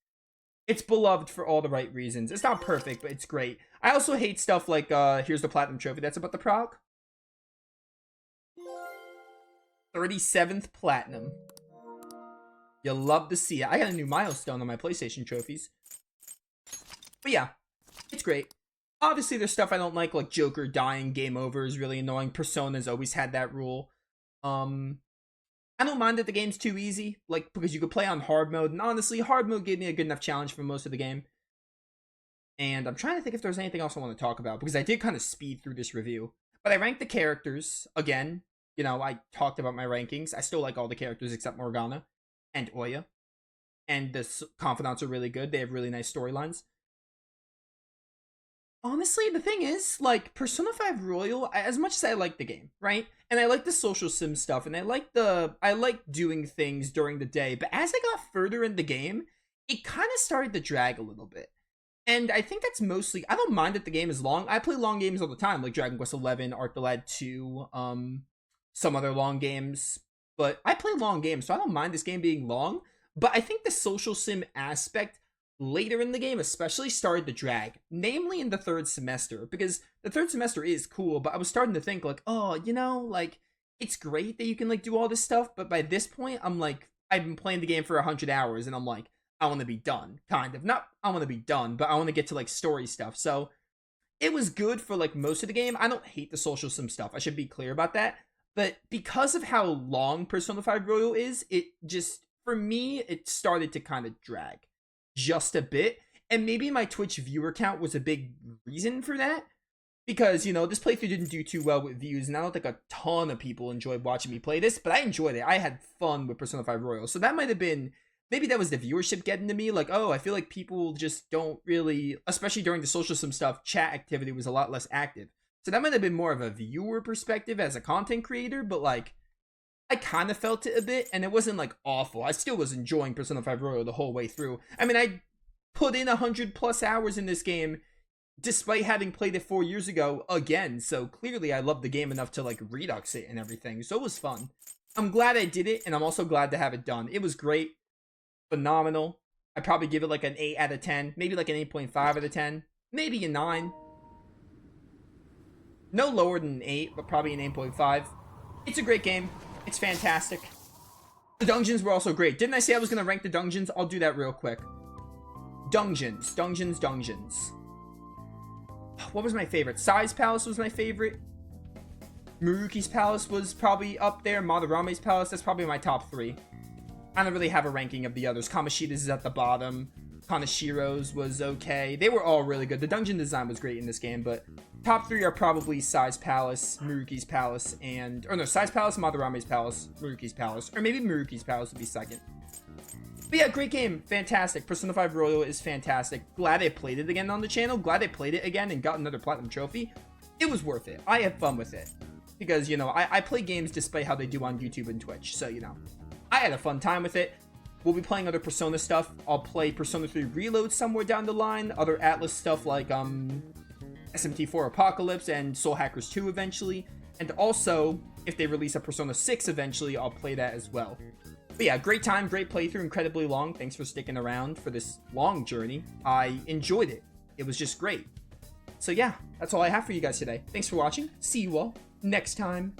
It's beloved for all the right reasons. It's not perfect, but it's great. I also hate stuff like, here's the Platinum Trophy. That's about the prog. 37th Platinum. You'll love to see it. I got a new milestone on my PlayStation trophies. But yeah, it's great. Obviously, there's stuff I don't like Joker dying, game over is really annoying. Persona's always had that rule. I don't mind that the game's too easy, like, because you could play on hard mode, and honestly, hard mode gave me a good enough challenge for most of the game. And I'm trying to think if there's anything else I want to talk about, because I did kind of speed through this review. But I ranked the characters, again, you know, I talked about my rankings. I still like all the characters except Morgana and Oya. and the confidants are really good. They have really nice storylines. Honestly, the thing is, like, Persona 5 Royal, as much as I like the game, right? And I like the social sim stuff, and I like doing things during the day, but as I got further in the game, it kind of started to drag a little bit. And I think that's mostly, I don't mind that the game is long. I play long games all the time, like Dragon Quest XI, Art the Lad 2, some other long games. But I play long games, so I don't mind this game being long. But I think the social sim aspect later in the game especially started to drag, namely in the third semester, because the third semester is cool, but I was starting to think like, oh, you know, like, it's great that you can like do all this stuff, but by this point I'm like, I've been playing the game for 100 hours and I'm like, I want to be done, kind of. Not I want to be done, but I want to get to like story stuff. So it was good for like most of the game. I don't hate the social sim stuff, I should be clear about that, but because of how long Persona 5 Royal is, it just, for me, it started to kind of drag just a bit, and maybe my Twitch viewer count was a big reason for that, because, you know, this playthrough didn't do too well with views, and I don't think a ton of people enjoyed watching me play this, but I enjoyed it. I had fun with Persona 5 Royal, so that might have been, maybe that was the viewership getting to me, like, oh, I feel like people just don't really, especially during the social sim stuff, chat activity was a lot less active, so that might have been more of a viewer perspective as a content creator, but like, I kind of felt it a bit, and it wasn't like awful. I still was enjoying Persona 5 Royal the whole way through. I mean, I put in 100+ hours in this game, despite having played it 4 years ago again. So clearly, I loved the game enough to like Redux it and everything. So it was fun. I'm glad I did it, and I'm also glad to have it done. It was great, phenomenal. I'd probably give it like an 8 out of 10, maybe like an 8.5 out of 10, maybe a 9. No lower than an 8, but probably an 8.5. It's a great game. It's fantastic. The dungeons were also great. Didn't I say I was going to rank the dungeons? I'll do that real quick. Dungeons. What was my favorite? Sai's Palace was my favorite. Muruki's Palace was probably up there. Madarame's Palace, that's probably my top 3. I don't really have a ranking of the others. Kamoshida's is at the bottom. Kanashiro's was okay. They were all really good. The dungeon design was great in this game, but top 3 are probably Sai's Palace, Muruki's Palace, and... or no, Sai's Palace, Madarame's Palace, Muruki's Palace. Or maybe Muruki's Palace would be second. But yeah, great game. Fantastic. Persona 5 Royal is fantastic. Glad I played it again on the channel. Glad I played it again and got another Platinum Trophy. It was worth it. I had fun with it. Because, you know, I play games despite how they do on YouTube and Twitch. So, you know, I had a fun time with it. We'll be playing other Persona stuff. I'll play Persona 3 Reload somewhere down the line. Other Atlas stuff like SMT4 Apocalypse and Soul Hackers 2 eventually. And also, if they release a Persona 6 eventually, I'll play that as well. But yeah, great time, great playthrough, incredibly long. Thanks for sticking around for this long journey. I enjoyed it. It was just great. So yeah, that's all I have for you guys today. Thanks for watching. See you all next time.